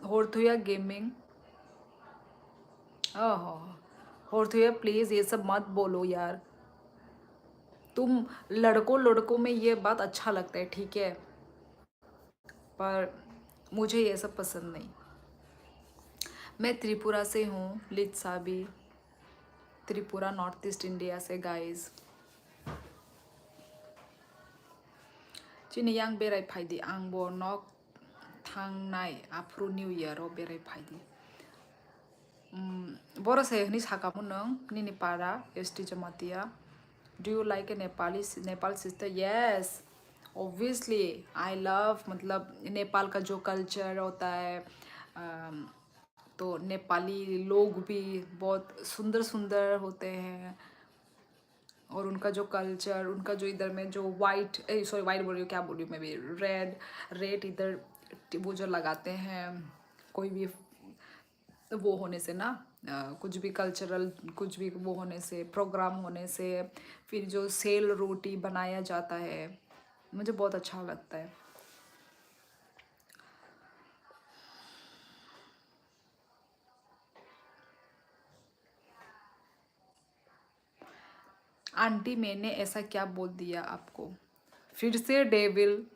होर्थुया गेमिंग, ओहो, होर्थुया प्लीज़ ये सब मत बोलो यार। तुम लड़कों लड़कों में ये बात अच्छा लगता है, ठीक है, पर मुझे ये सब पसंद नहीं। मैं त्रिपुरा से हूँ, लित्सा भी, त्रिपुरा नॉर्थ ईस्ट इंडिया से गाइस। चिनियांग बेराय फायदी आंबो नक थांनाय आफ्रो न्यू इयाराव बेराय फायदी। बर' सायखनि साकामोन नों निनि पारा ST Jamatia. Do you like a Nepali Nepal sister? Yes obviously I love, मतलब नेपाल का जो कल्चर होता है, तो नेपाली लोग भी बहुत सुंदर सुंदर होते हैं। और उनका जो कल्चर, उनका जो इधर में जो वाइट, सॉरी वाइट बोल रही हूँ, क्या बोल रही हूँ मैं भी, रेड रेड इधर वो जो लगाते हैं कोई भी वो होने से ना, कुछ भी कल्चरल, कुछ भी वो होने से, प्रोग्राम होने से, फिर जो सेल रोटी बनाया जाता है, मुझे बहुत अच्छा लगता है। आंटी मैंने ऐसा क्या बोल दिया आपको? फिर से डेविल।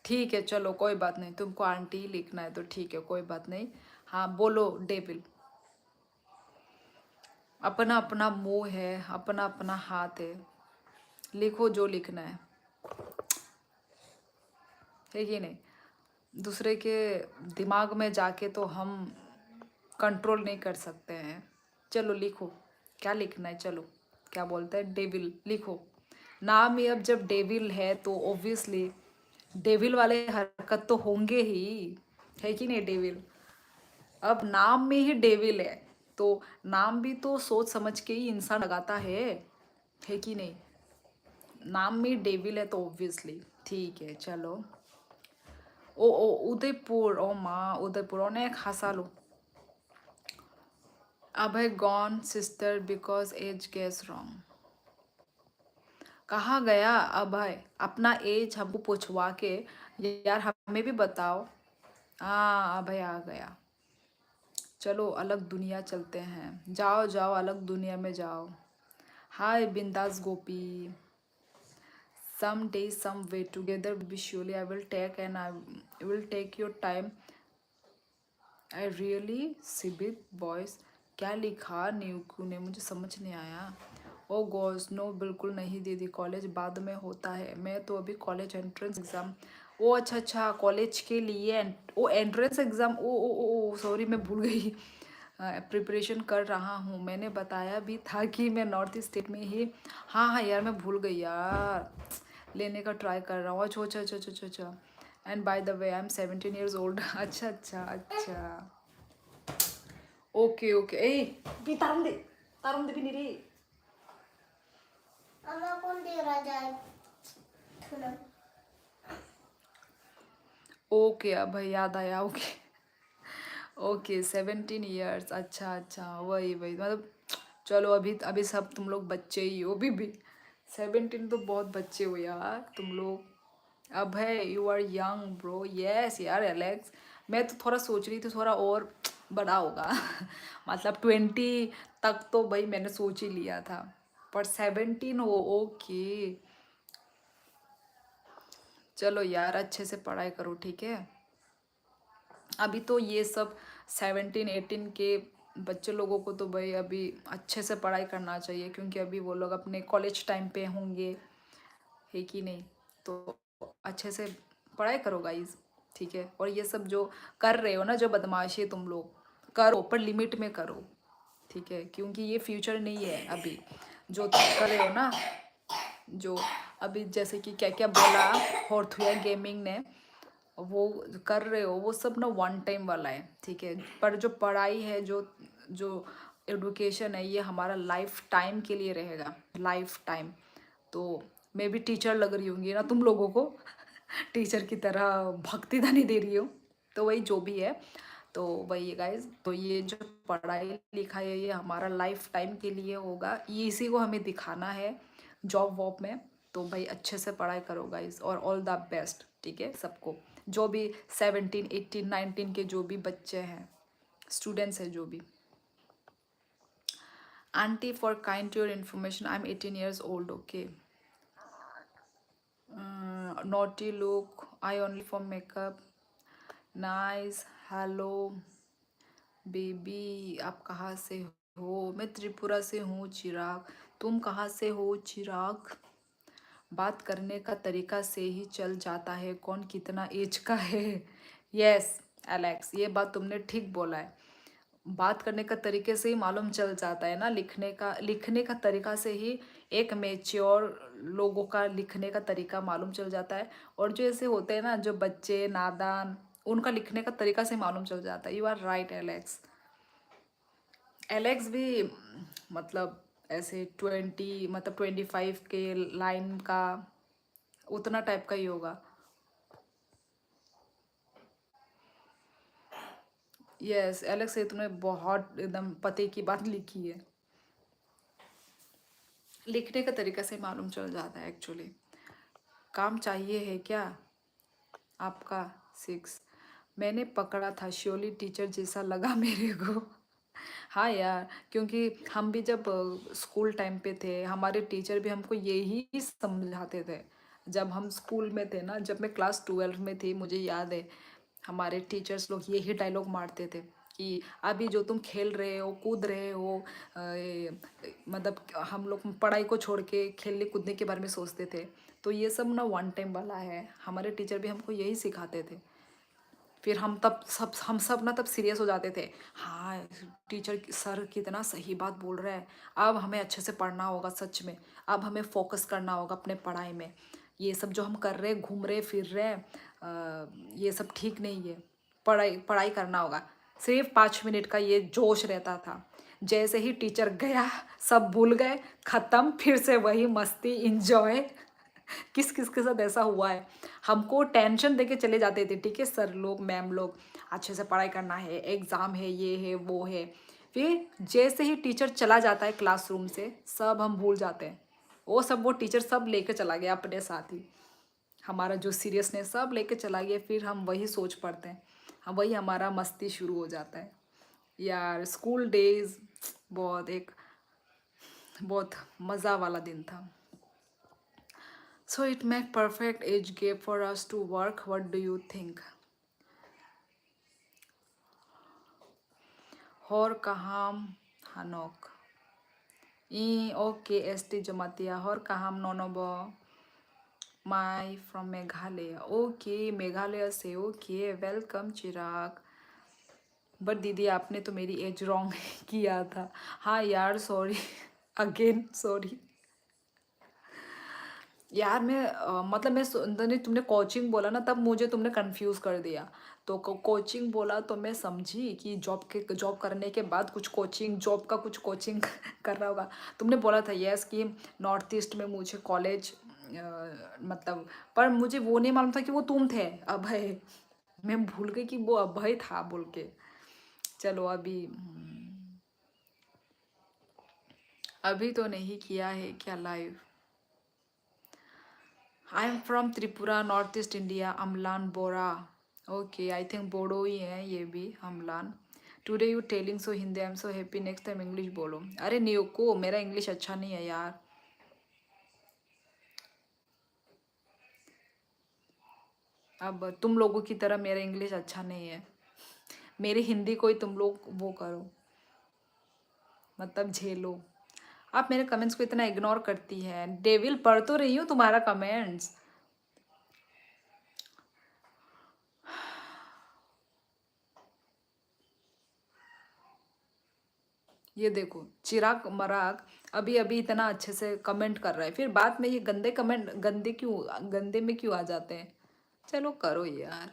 ठीक है चलो कोई बात नहीं, तुमको आंटी लिखना है तो ठीक है, कोई बात नहीं। हाँ बोलो डेविल। अपना अपना मुंह है, अपना अपना हाथ है, लिखो जो लिखना है कि नहीं? दूसरे के दिमाग में जाके तो हम कंट्रोल नहीं कर सकते हैं। चलो लिखो, क्या लिखना है, चलो क्या बोलते हैं, डेविल लिखो। नाम ही अब जब डेविल है तो ऑब्वियसली डेविल वाले हरकत तो होंगे ही, है कि नहीं डेविल? अब नाम में ही डेविल है तो नाम भी तो सोच समझ के ही इंसान लगाता है कि नहीं? नाम में डेविल है तो ऑब्वियसली ठीक है चलो। ओ उदयपुर, ओ माँ उदयपुर অনেক হাসালো। Abhay gone sister because age guess wrong. कहाँ गया अभय? अपना एज हमको पूछवा के यार हमें भी बताओ। हाँ अभय आ गया। चलो अलग दुनिया चलते हैं, जाओ जाओ अलग दुनिया में जाओ। हाय बिंदास गोपी। Some day, some way together we surely I will take, and I will take your time. I really सिबित बॉयस। क्या लिखा न्यूकू ने, मुझे समझ नहीं आया। ओ गॉस नो बिल्कुल नहीं दीदी, कॉलेज बाद में होता है, मैं तो अभी कॉलेज एंट्रेंस एग्ज़ाम। ओ अच्छा अच्छा कॉलेज के लिए ओ एंट्रेंस एग्ज़ाम, ओ सॉरी मैं भूल गई। प्रिपरेशन कर रहा हूँ, मैंने बताया भी था कि मैं नॉर्थ स्टेट में ही। हाँ हाँ यार मैं भूल गई यार, लेने का ट्राई कर रहा हूँ। अच्छा अच्छा अच्छा अच्छा अच्छा। And by the way I am 17 years old। अच्छा अच्छा अच्छा। ओके ओके ए भी तारुम दे भी नहीं रे। अम्मा कौन दे रहा जाए थोड़ा। ओके अब भाई याद आया। Okay okay 17 years। अच्छा अच्छा वही वही मतलब, चलो अभी अभी सब तुम लोग बच्चे ही हो, अभी भी 17 तो बहुत बच्चे हो यार तुम लोग। अब है you are young bro. Yes यार एलेक्स, मैं तो थोड़ा सोच रही थी थोड़ा और बड़ा होगा। मतलब 20 तक तो भाई मैंने सोच ही लिया था, पर 17 हो ओके। चलो यार अच्छे से पढ़ाई करो ठीक है। अभी तो ये सब 17 18 के बच्चे लोगों को तो भाई अभी अच्छे से पढ़ाई करना चाहिए, क्योंकि अभी वो लोग अपने कॉलेज टाइम पे होंगे, है कि नहीं? तो अच्छे से पढ़ाई करो गाइज, ठीक है? और ये सब जो कर रहे हो ना, जो बदमाशी तुम लोग करो पर लिमिट में करो, ठीक है? क्योंकि ये फ्यूचर नहीं है अभी जो तुम कर रहे हो ना, जो अभी जैसे कि क्या क्या बोला हॉर्थुआ गेमिंग ने, वो कर रहे हो वो सब ना वन टाइम वाला है, ठीक है? पर जो पढ़ाई है, जो जो एडुकेशन है, ये हमारा लाइफ टाइम के लिए रहेगा, लाइफ टाइम। तो मैं भी टीचर लग रही होंगी ना तुम लोगों को। टीचर की तरह भक्ति दानी दे रही हूँ, तो वही जो भी है, तो वही है गाइज। तो ये जो पढ़ाई लिखाई है ये हमारा लाइफ टाइम के लिए होगा, ये इसी को हमें दिखाना है जॉब वॉब में। तो भाई अच्छे से पढ़ाई करो गाइज, और ऑल द बेस्ट, ठीक है सबको, जो भी 17 18 19 के जो भी बच्चे हैं, स्टूडेंट्स हैं जो भी। Auntie for kind to your information I am 18 years old। Okay naughty look I only for makeup। Nice hello baby, आप कहाँ से हो? मैं त्रिपुरा से हूँ चिराग। तुम कहाँ से हो चिराग? बात करने का तरीका से ही चल जाता है कौन कितना एज का है। यस एलेक्स, ये बात तुमने ठीक बोला है, बात करने का तरीके से ही मालूम चल जाता है ना, लिखने का तरीका से ही एक मैच्योर लोगों का लिखने का तरीका मालूम चल जाता है, और जो ऐसे होते हैं ना जो बच्चे नादान, उनका लिखने का तरीका से मालूम चल जाता है। You are right Alex. Alex भी मतलब ऐसे 20 मतलब 25 के लाइन का उतना टाइप का ही होगा। यस एलेक्स, ये तुमने बहुत एकदम पते की बात लिखी है। लिखने का तरीका से मालूम चल जाता है एक्चुअली। काम चाहिए है क्या आपका? 6। मैंने पकड़ा था, श्योरली टीचर जैसा लगा मेरे को। हाँ यार, क्योंकि हम भी जब स्कूल टाइम पे थे, हमारे टीचर भी हमको यही समझाते थे। जब हम स्कूल में थे ना, जब मैं क्लास 12 में थी, मुझे याद है हमारे टीचर्स लोग यही डायलॉग मारते थे कि अभी जो तुम खेल रहे हो, कूद रहे हो, मतलब हम लोग पढ़ाई को छोड़ के खेलने कूदने के बारे में सोचते थे। तो ये सब ना वन टाइम वाला है। हमारे टीचर भी हमको यही सिखाते थे। फिर हम सब ना तब सीरियस हो जाते थे। हाँ, टीचर सर कितना सही बात बोल रहा है। अब हमें अच्छे से पढ़ना होगा, सच में। अब हमें फोकस करना होगा अपने पढ़ाई में। ये सब जो हम कर रहे हैं, घूम रहे फिर रहे हैं, ये सब ठीक नहीं है। पढ़ाई पढ़ाई करना होगा। सिर्फ 5 मिनट का ये जोश रहता था। जैसे ही टीचर गया, सब भूल गए, खत्म, फिर से वही मस्ती इंजॉय। किस किस के साथ ऐसा हुआ है? हमको टेंशन देके चले जाते थे, ठीक है, सर लोग मैम लोग, अच्छे से पढ़ाई करना है, एग्ज़ाम है, ये है वो है। फिर जैसे ही टीचर चला जाता है क्लासरूम से, सब हम भूल जाते हैं। वो टीचर सब लेके चला गया अपने साथ ही। हमारा जो सीरियसनेस सब लेके चला गया, फिर हम वही सोच पड़ते हैं, हम वही हमारा मस्ती शुरू हो जाता है। यार स्कूल डेज बहुत मज़ा वाला दिन था। So it make perfect age gap for us to work. What do you think? Hor kaham hanok. Okay, ST Jamatia. Hor kaham nonobo. My from Meghalaya. Okay, Meghalaya से okay. Welcome Chirag. बट दीदी आपने तो मेरी एज रॉन्ग किया था। हाँ यार, सॉरी। Again sorry. यार मैं मतलब तुमने कोचिंग बोला ना, तब मुझे तुमने कंफ्यूज कर दिया। तो कोचिंग बोला तो मैं समझी कि जॉब करने के बाद कुछ कोचिंग, जॉब का कुछ कोचिंग कर रहा होगा। तुमने बोला था यस कि नॉर्थ ईस्ट में मुझे कॉलेज, मतलब, पर मुझे वो नहीं मालूम था कि वो तुम थे, अभय। मैं भूल गई कि वो अभय था बोल के। चलो अभी तो नहीं किया है क्या live? I am from Tripura, north east India, Amlan Bora. Okay, I think Bodo ही है ये भी, Amlan. Today you telling so Hindi, I am so happy, next time English बोलो। अरे नियोको, मेरा इंग्लिश अच्छा नहीं है यार। अब तुम लोगों की तरह मेरा इंग्लिश अच्छा नहीं है। मेरी हिंदी को ही तुम लोग वो करो, मतलब झेलो। आप मेरे कमेंट्स को इतना इग्नोर करती है। डेविल, पढ़ तो रही हूँ तुम्हारा कमेंट्स। ये देखो, चिराग मराग अभी अभी इतना अच्छे से कमेंट कर रहा है, फिर बाद में ये गंदे कमेंट, गंदे में क्यों आ जाते हैं? चलो करो यार।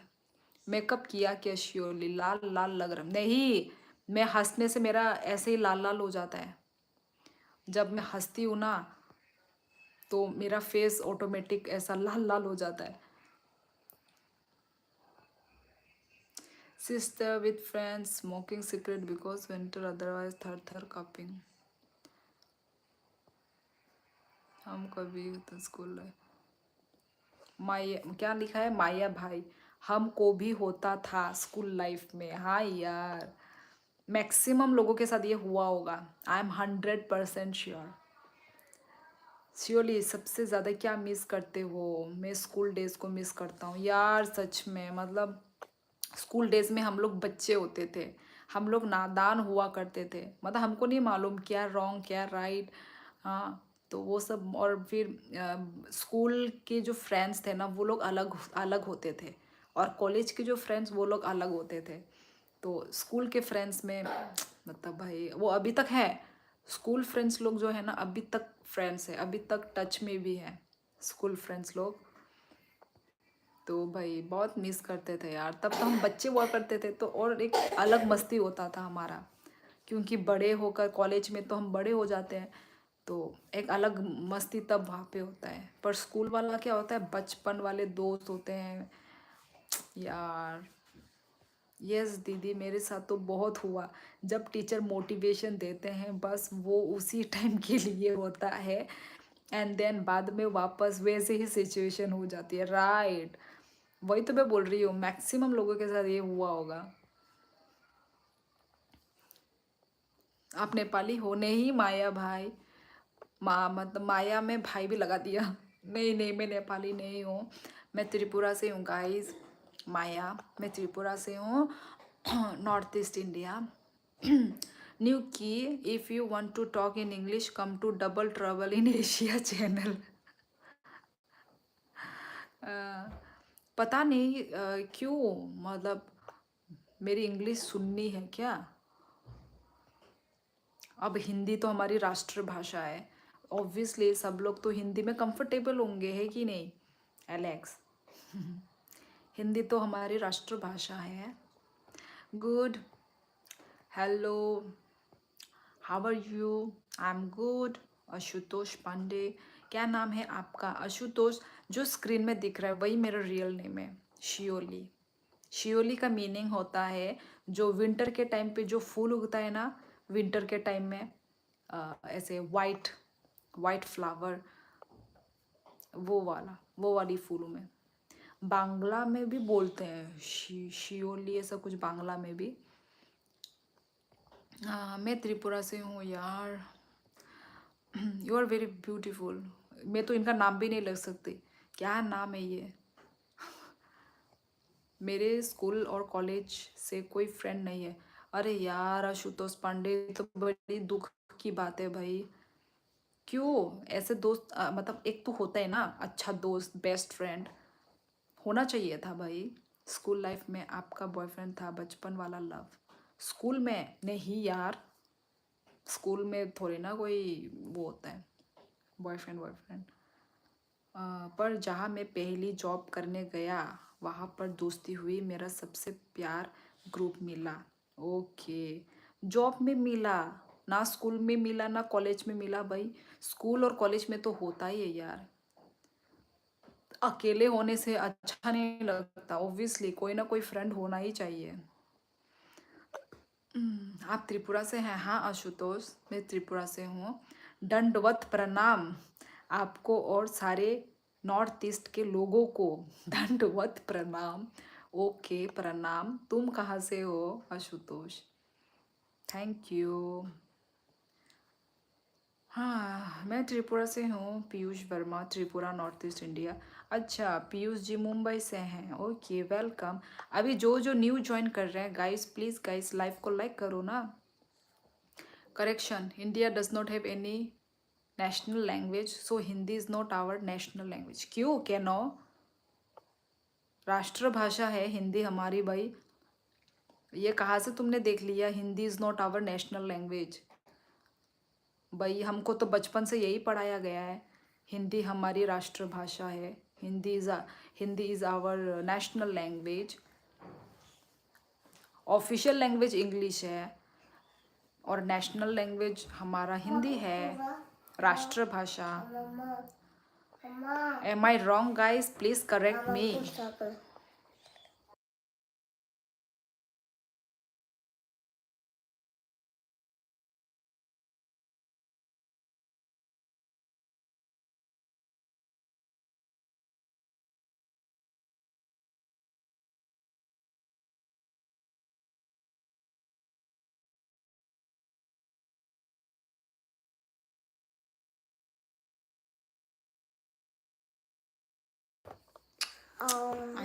मेकअप किया क्या? श्योरली लाल लाल लग रहा नहीं। मैं हंसने से मेरा ऐसे ही लाल लाल हो जाता है। जब मैं हंसती हूँ ना, तो मेरा फेस ऑटोमेटिक ऐसा लाल लाल हो जाता है। Sister with friends smoking cigarette because winter, otherwise थर थर कपिंग। हम कभी तो स्कूल माया, क्या लिखा है माया भाई? हमको भी होता था स्कूल लाइफ में। हाँ यार, मैक्सिमम लोगों के साथ ये हुआ होगा। I am 100% sure. श्योरली। सबसे ज़्यादा क्या मिस करते हो? मैं स्कूल डेज को मिस करता हूँ यार, सच में। मतलब स्कूल डेज में हम लोग बच्चे होते थे, हम लोग नादान हुआ करते थे, मतलब हमको नहीं मालूम क्या रॉन्ग क्या राइट। हाँ, तो वो सब। और फिर स्कूल के जो फ्रेंड्स थे ना, वो लोग अलग अलग होते थे, और कॉलेज के जो फ्रेंड्स वो लोग अलग होते थे। तो स्कूल के फ्रेंड्स में मतलब भाई वो अभी तक है, स्कूल फ्रेंड्स लोग जो है ना अभी तक फ्रेंड्स है, अभी तक टच में भी है स्कूल फ्रेंड्स लोग। तो भाई बहुत मिस करते थे यार, तब तो हम बच्चे हुआ करते थे तो और एक अलग मस्ती होता था हमारा, क्योंकि बड़े होकर कॉलेज में तो हम बड़े हो जाते हैं, तो एक अलग मस्ती तब वहाँ पे होता है। पर स्कूल वाला क्या होता है, बचपन वाले दोस्त होते हैं यार। यस दीदी, मेरे साथ तो बहुत हुआ। जब टीचर मोटिवेशन देते हैं बस वो उसी टाइम के लिए होता है, एंड देन बाद में वापस वैसे ही सिचुएशन हो जाती है। राइट, वही तो मैं बोल रही हूँ, मैक्सिमम लोगों के साथ ये हुआ होगा। आप नेपाली हो? नहीं माया भाई, मतलब माया में भाई भी लगा दिया। नहीं नहीं, मैं नेपाली नहीं हूँ, मैं त्रिपुरा से हूँ गाइस। माया, मैं त्रिपुरा से हूँ, नॉर्थ ईस्ट इंडिया। न्यू की, if you want to talk in English come to double trouble in Asia channel. पता नहीं क्यों, मतलब मेरी इंग्लिश सुननी है क्या? अब हिंदी तो हमारी राष्ट्रभाषा है, ऑब्वियसली सब लोग तो हिंदी में कंफर्टेबल होंगे, है कि नहीं एलेक्स? हिंदी तो हमारी राष्ट्रभाषा है। Good, hello, how are you? I am good. Ashutosh Pandey, क्या नाम है आपका? आशुतोष, जो स्क्रीन में दिख रहा है वही मेरा रियल नेम है, शियोली। शियोली का मीनिंग होता है जो विंटर के टाइम पे जो फूल उगता है ना, विंटर के टाइम में ऐसे वाइट वाइट फ्लावर, वो वाली फूलों में। बांग्ला में भी बोलते हैं शियोली, ऐसा कुछ बांग्ला में भी। मैं त्रिपुरा से हूँ यार। You are very beautiful. मैं तो इनका नाम भी नहीं लग सकती, क्या नाम है ये? मेरे स्कूल और कॉलेज से कोई फ्रेंड नहीं है। अरे यार आशुतोष पांडे, तो बड़ी दुख की बात है भाई। क्यों ऐसे दोस्त, मतलब एक तो होता है ना अच्छा दोस्त, बेस्ट फ्रेंड होना चाहिए था भाई। स्कूल लाइफ में आपका बॉयफ्रेंड था, बचपन वाला लव। स्कूल में नहीं यार, स्कूल में थोड़ी ना कोई वो होता है बॉयफ्रेंड बॉयफ्रेंड। पर जहाँ मैं पहली जॉब करने गया वहाँ पर दोस्ती हुई, मेरा सबसे प्यार ग्रुप मिला। ओके, जॉब में मिला ना, स्कूल में मिला ना कॉलेज में मिला भाई। स्कूल और कॉलेज में तो होता ही है यार, अकेले होने से अच्छा नहीं लगता, ऑब्वियसली कोई ना कोई फ्रेंड होना ही चाहिए। आप त्रिपुरा से हैं? हाँ आशुतोष, मैं त्रिपुरा से हूँ। दंडवत प्रणाम आपको और सारे नॉर्थ ईस्ट के लोगों को। दंडवत प्रणाम। ओके प्रणाम। तुम कहाँ से हो आशुतोष? Thank you. हाँ मैं त्रिपुरा से हूँ, Piyush Verma, Tripura north east India. अच्छा पीयूष जी मुंबई से हैं, ओके वेलकम। अभी जो जो न्यू ज्वाइन कर रहे हैं गाइस, प्लीज़ गाइस लाइव को लाइक करो ना। Correction, India does not have any national language, so Hindi is not our national language. क्यों, कैनो? राष्ट्रभाषा है हिंदी हमारी भाई। ये कहाँ से तुमने देख लिया Hindi is not our national language? भाई हमको तो बचपन से यही पढ़ाया गया है, हिंदी हमारी राष्ट्रभाषा है, Hindi is our national language. Official language English है और नेशनल लैंग्वेज हमारा हिंदी है, राष्ट्रभाषा। Am I wrong guys, please correct me.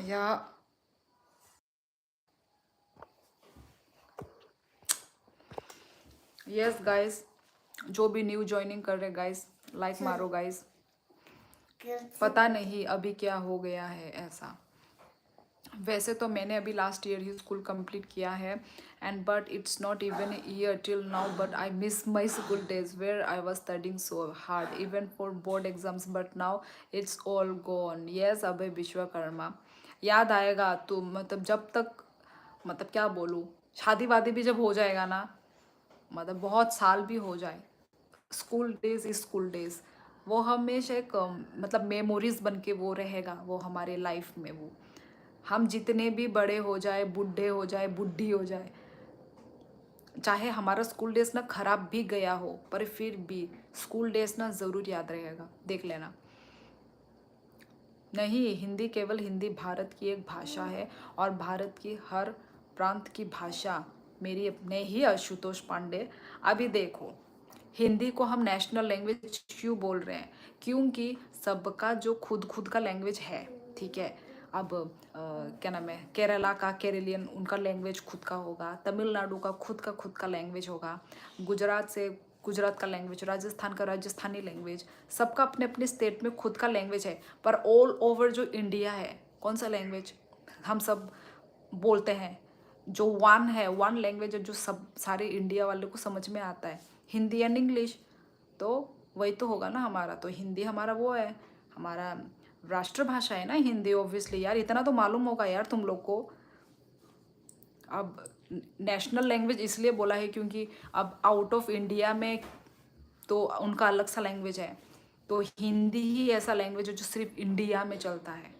या यस गाइस, जो भी न्यू ज्वाइनिंग कर रहे गाइस लाइक मारो गाइस। पता नहीं अभी क्या हो गया है ऐसा, वैसे तो मैंने अभी लास्ट ईयर ही स्कूल कंप्लीट किया है, and but it's not even year till now, but I miss my school days where I was studying so hard even for board exams, but now it's all gone. Yes Abhay Vishwakarma, याद आएगा तो मतलब जब तक, मतलब क्या बोलूँ, शादी वादी भी जब हो जाएगा ना, मतलब बहुत साल भी हो जाए, school days is school days, वो हमेशा एक मतलब मेमोरीज बन के वो रहेगा वो हमारे लाइफ में। वो हम जितने भी बड़े हो जाए, बूढ़े हो जाए, बुढ़ी हो जाए, चाहे हमारा स्कूल डेज ना खराब भी गया हो, पर फिर भी स्कूल डेज ना ज़रूर याद रहेगा, देख लेना। नहीं, हिंदी केवल हिंदी भारत की एक भाषा है, और भारत की हर प्रांत की भाषा। मेरी अपने ही आशुतोष पांडे, अभी देखो, हिंदी को हम नेशनल लैंग्वेज क्यों बोल रहे हैं? क्योंकि सबका जो खुद खुद का लैंग्वेज है, ठीक है। अब क्या नाम है, केरला का केरलियन, उनका लैंग्वेज खुद का होगा, तमिलनाडु का खुद का लैंग्वेज होगा, गुजरात से गुजरात का लैंग्वेज, राजस्थान का राजस्थानी लैंग्वेज, सबका अपने अपने स्टेट में खुद का लैंग्वेज है। पर ऑल ओवर जो इंडिया है, कौन सा लैंग्वेज हम सब बोलते हैं? जो वन है, वन लैंग्वेज है जो सब सारे इंडिया वाले को समझ में आता है, हिंदी एंड इंग्लिश। तो वही तो होगा ना हमारा, तो हिंदी हमारा वो है, हमारा राष्ट्रभाषा है ना हिंदी, ऑब्वियसली यार, इतना तो मालूम होगा यार तुम लोग को। अब नेशनल लैंग्वेज इसलिए बोला है क्योंकि अब आउट ऑफ इंडिया में तो उनका अलग सा लैंग्वेज है, तो हिंदी ही ऐसा लैंग्वेज है जो सिर्फ इंडिया में चलता है।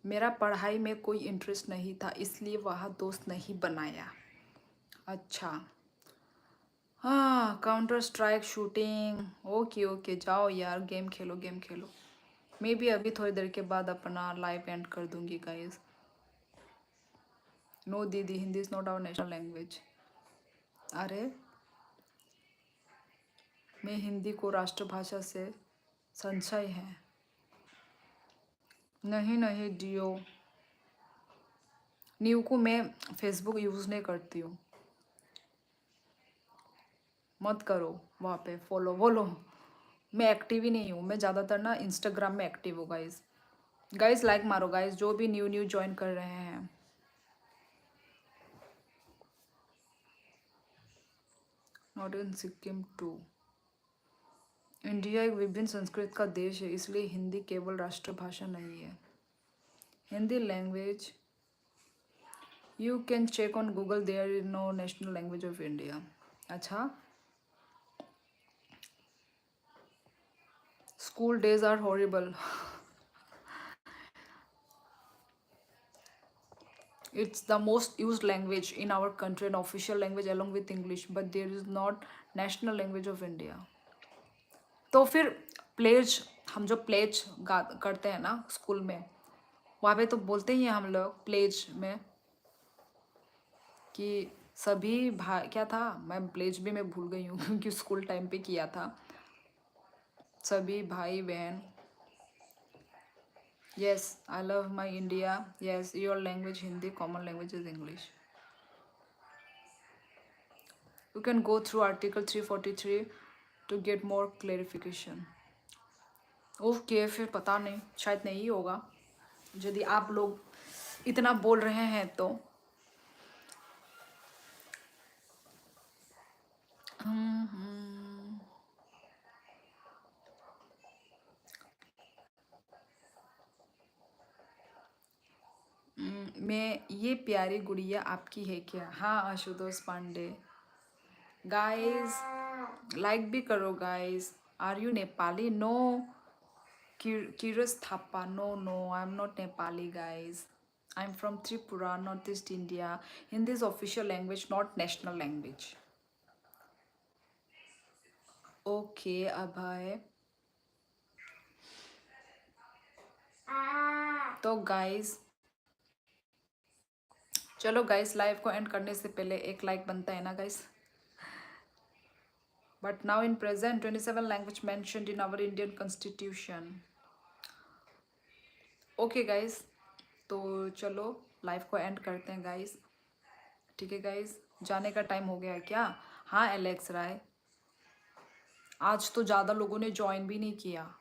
मेरा पढ़ाई में कोई इंटरेस्ट नहीं था, इसलिए वहाँ दोस्त नहीं बनाया। अच्छा, हाँ, counter strike shooting, okay okay, जाओ यार, गेम खेलो गेम खेलो। मैं भी अभी थोड़ी देर के बाद अपना लाइव एंड कर दूंगी गाइस। नो दीदी, Hindi is not our national language. अरे, मैं हिंदी को राष्ट्रभाषा से संशय है। नहीं नहीं डियो, न्यू को मैं फेसबुक यूज़ नहीं करती हूँ, मत करो वहाँ पे फॉलो वॉलो। मैं एक्टिव ही नहीं हूँ, मैं ज़्यादातर ना इंस्टाग्राम में एक्टिव हूँ गाइस। गाइस लाइक मारो गाइस, जो भी न्यू न्यू ज्वाइन कर रहे हैं। Not in Sikkim too. India एक विभिन्न संस्कृति का देश है, इसलिए हिंदी केवल राष्ट्रभाषा नहीं है। Hindi language you can check on Google, there is no national language of India. अच्छा, school days are horrible. It's the most used language in our country and official language along with English, but there is not national language of India. तो फिर प्लेज, हम जो प्लेज गा करते हैं ना स्कूल में, वहाँ पे तो बोलते ही हैं हम लोग प्लेज में कि सभी भाई, क्या था, मैं प्लेज भी मैं भूल गई हूँ क्योंकि स्कूल टाइम पे किया था। सभी भाई बहन, yes I love my India, yes your language Hindi, common language is English. You can go through Article 343 to get more clarification. Okay, फिर पता नहीं, शायद नहीं होगा, यदि आप लोग इतना बोल रहे हैं तो। हम्म, मैं, ये प्यारी गुड़िया आपकी है क्या? हाँ आशुतोष पांडे। गाइस लाइक भी करो guys. Are you Nepali? No. Curious Thapa, no, no, I'm not Nepali, guys. I'm from Tripura, Northeast India. Hindi is official language, not national language. Okay, Abhay. तो गाइस, चलो गाइस, लाइव को एंड करने से पहले एक लाइक बनता है ना guys. But now in present 27 language mentioned in our Indian constitution. Okay guys, तो चलो लाइव को एंड करते हैं गाइस। ठीक है गाइज, जाने का टाइम हो गया है क्या? हाँ एलेक्स राय, आज तो ज़्यादा लोगों ने ज्वाइन भी नहीं किया।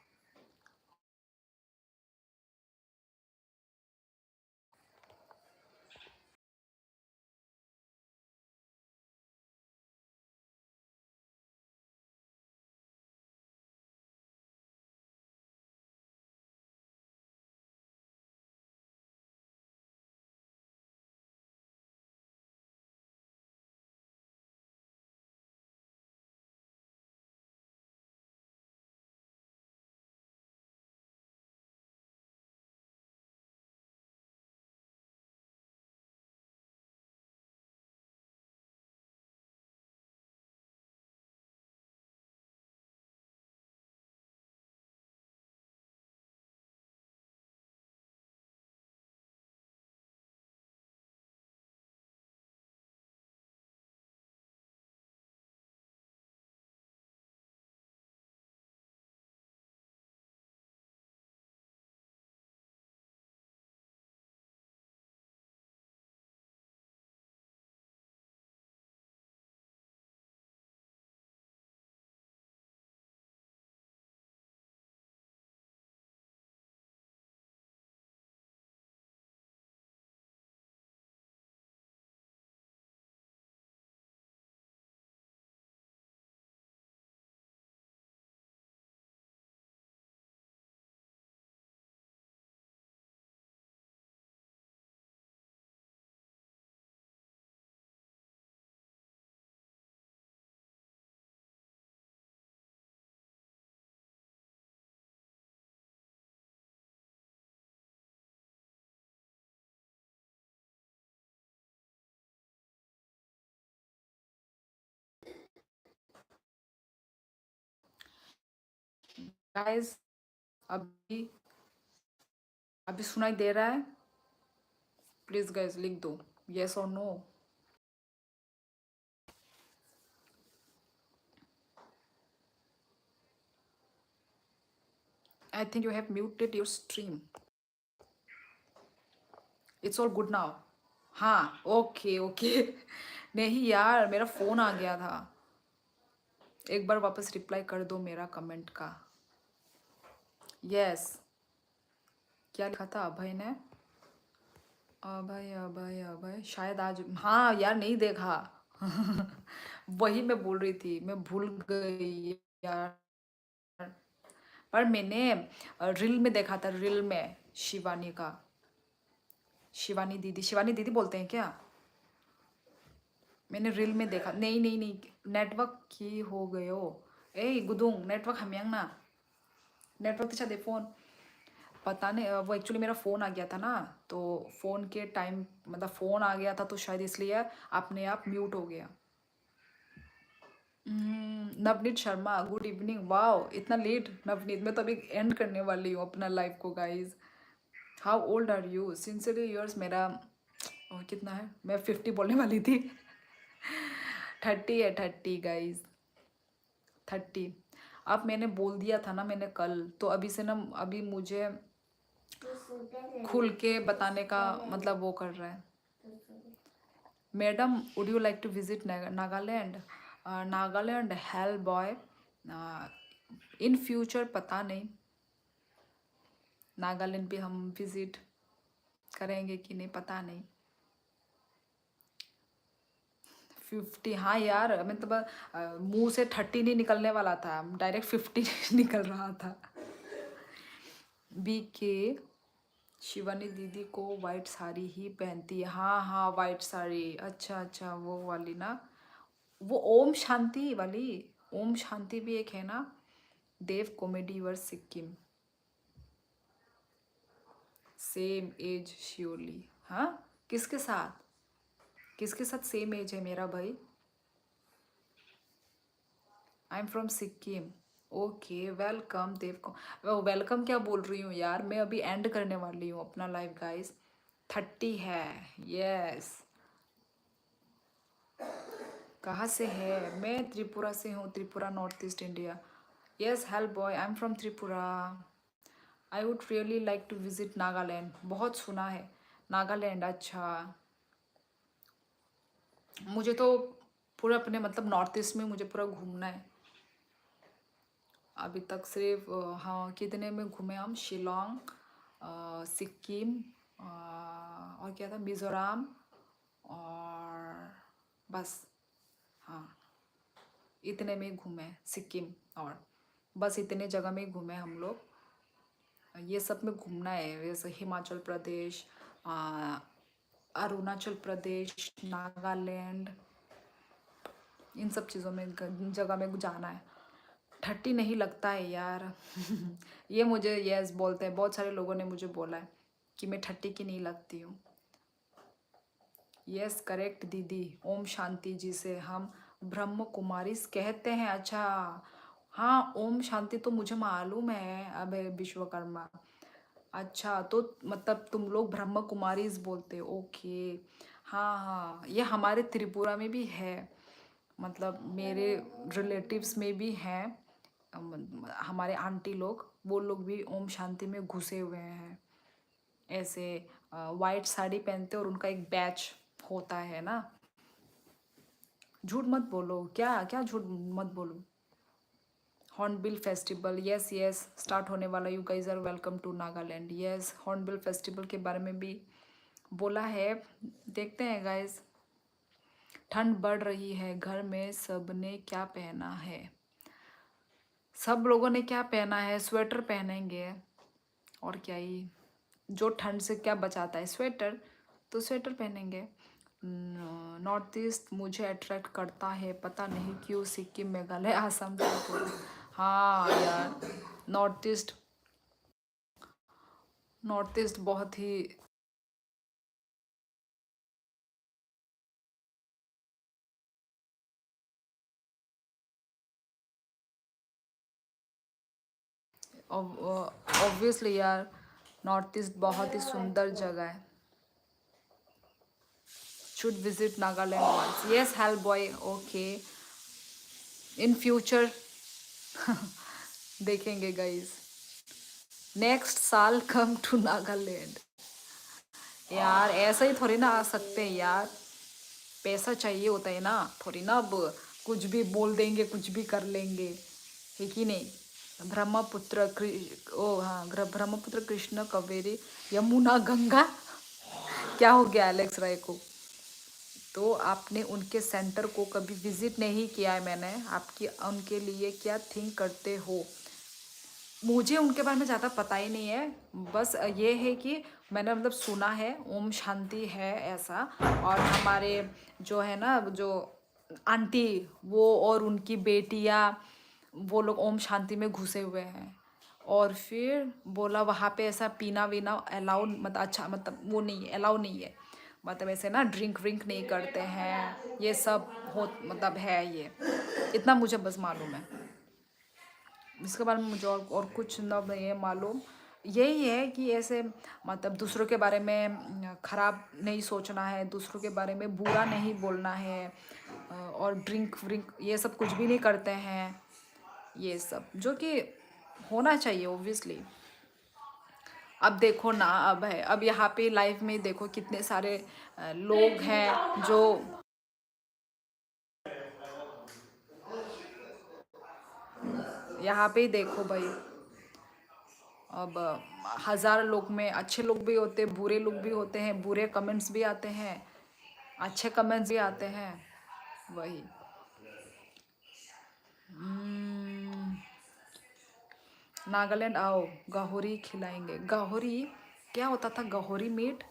गाइस, अभी अभी सुनाई दे रहा है? प्लीज गाइस लिख दो, यस और no. I think you have muted your stream. It's all good now. हाँ ओके ओके। नहीं यार, मेरा फोन आ गया था। एक बार वापस रिप्लाई कर दो मेरा कमेंट का। यस, क्या लिखा था अभय ने? अभय अभय अभय शायद आज, हाँ यार नहीं देखा। वही मैं बोल रही थी, मैं भूल गई यार। पर मैंने रील में देखा था, रील में शिवानी का। शिवानी दीदी, शिवानी दीदी बोलते हैं क्या? मैंने रील में देखा। नहीं नहीं नहीं, नेटवर्क की हो गयो। ए गुदुंग नेटवर्क हम्यांग ना, नेटवर्क तो दे फोन। पता नहीं, वो एक्चुअली मेरा फ़ोन आ गया था ना, तो फ़ोन के टाइम मतलब फ़ोन आ गया था तो शायद इसलिए अपने आप म्यूट हो गया। Navneet Sharma, good evening. Wow इतना लेट नवनीत, मैं तो अभी एंड करने वाली हूँ अपना लाइफ को guys. How old are you? Sincerely yours. मेरा कितना है, मैं 50 बोलने वाली थी। 30 है, 30 गाइज, 30। अब मैंने बोल दिया था ना मैंने कल, तो अभी से ना अभी मुझे खुल के बताने का मतलब वो कर रहा है। Madam would you like to visit Nagaland? Nagaland hell boy, in future पता नहीं नागालैंड भी हम विजिट करेंगे कि नहीं, पता नहीं। 50, हाँ यार मतलब मुंह से 30 नहीं निकलने वाला था, डायरेक्ट 50 निकल रहा था। बी के शिवानी दीदी को वाइट साड़ी ही पहनती है। हाँ हाँ वाइट साड़ी, अच्छा अच्छा वो वाली ना, वो ओम शांति वाली। ओम शांति भी एक है ना। Dev comedy versus Sikkim, same age surely. हाँ किसके साथ, किसके साथ सेम एज है मेरा भाई? I am from Sikkim. Okay welcome Dev को। वेलकम क्या बोल रही हूँ यार, मैं अभी एंड करने वाली हूँ अपना लाइफ गाइस। 30 है। यस। कहाँ से है? मैं त्रिपुरा से हूँ, Tripura north east India. Yes help boy, I am from Tripura. I would really like to visit Nagaland, बहुत सुना है नागालैंड। अच्छा मुझे तो पूरा अपने मतलब नॉर्थ ईस्ट में मुझे पूरा घूमना है। अभी तक सिर्फ हाँ कितने में घूमे हम, शिलोंग, सिक्किम, और क्या था, मिज़ोरम, और बस, हाँ इतने में ही घूमे, सिक्किम, और बस इतने जगह में ही घूमे हम लोग। ये सब में घूमना है, जैसे हिमाचल प्रदेश, आ, अरुणाचल प्रदेश, नागालैंड, इन सब चीज़ों में जगह में जाना है। 30 नहीं लगता है यार। ये मुझे यस बोलते हैं, बहुत सारे लोगों ने मुझे बोला है कि मैं 30 की नहीं लगती हूँ। यस करेक्ट दीदी, ओम शांति जी से हम ब्रह्म कुमारी कहते हैं। अच्छा, हाँ ओम शांति तो मुझे मालूम है। अब विश्वकर्मा, अच्छा तो मतलब तुम लोग ब्रह्म कुमारीज बोलते हो, ओके। हाँ हाँ, ये हमारे त्रिपुरा में भी है, मतलब मेरे रिलेटिव्स में भी हैं। हमारे आंटी लोग, वो लोग भी ओम शांति में घुसे हुए हैं। ऐसे वाइट साड़ी पहनते और उनका एक बैच होता है ना। झूठ मत बोलो, क्या क्या झूठ मत बोलो। Hornbill festival, yes yes start होने वाला, you guys are welcome to Nagaland. Yes Hornbill festival के बारे में भी बोला है, देखते हैं गाइज। ठंड बढ़ रही है, घर में सबने क्या पहना है? सब लोगों ने क्या पहना है, स्वेटर पहनेंगे और क्या ही। जो ठंड से क्या बचाता है, स्वेटर, तो स्वेटर पहनेंगे। नॉर्थ ईस्ट मुझे अट्रैक्ट करता है, पता नहीं क्यों, सिक्किम, मेघालय, आसाम, त्रिपुरा। हाँ यार, नॉर्थ ईस्ट, नॉर्थ ईस्ट बहुत ही ऑब्वियसली यार, नॉर्थ ईस्ट बहुत ही सुंदर जगह है। Should visit Nagaland once, yes help boy, okay in future. देखेंगे गाइस, नेक्स्ट साल कम टू नागालैंड। यार ऐसा ही थोड़ी ना आ सकते हैं यार, पैसा चाहिए होता है ना, थोड़ी ना अब कुछ भी बोल देंगे, कुछ भी कर लेंगे, है कि नहीं। ब्रह्मपुत्र ओ हाँ, ब्रह्मपुत्र, कृष्ण, कावेरी, यमुना, गंगा। क्या हो गया एलेक्स राय को? तो आपने उनके सेंटर को कभी विजिट नहीं किया है, मैंने आपकी उनके लिए क्या थिंक करते हो? मुझे उनके बारे में ज़्यादा पता ही नहीं है, बस ये है कि मैंने मतलब सुना है ओम शांति है ऐसा। और हमारे जो है ना, जो आंटी, वो और उनकी बेटियाँ, वो लोग ओम शांति में घुसे हुए हैं। और फिर बोला वहाँ पे ऐसा पीना वीना अलाउ, मतलब अच्छा मतलब वो नहीं है, अलाउ नहीं है, मतलब ऐसे ना ड्रिंक व्रिंक नहीं करते हैं, ये सब हो मतलब है ये, इतना मुझे बस मालूम है। इसके बारे में मुझे और कुछ ना नहीं है मालूम। यही है कि ऐसे मतलब दूसरों के बारे में ख़राब नहीं सोचना है, दूसरों के बारे में बुरा नहीं बोलना है, और ड्रिंक व्रिंक ये सब कुछ भी नहीं करते हैं, ये सब जो कि होना चाहिए ओब्वियसली। अब देखो ना, अब है, अब यहाँ पे लाइफ में देखो कितने सारे लोग हैं जो, यहाँ पे ही देखो भाई, अब 1000 लोग में अच्छे लोग भी होते हैं, बुरे लोग भी होते हैं, बुरे कमेंट्स भी आते हैं, अच्छे कमेंट्स भी आते हैं, वही। हम्म, नागालैंड आओ, गाहोरी खिलाएंगे। गाहोरी क्या होता था, गाहोरी मीट?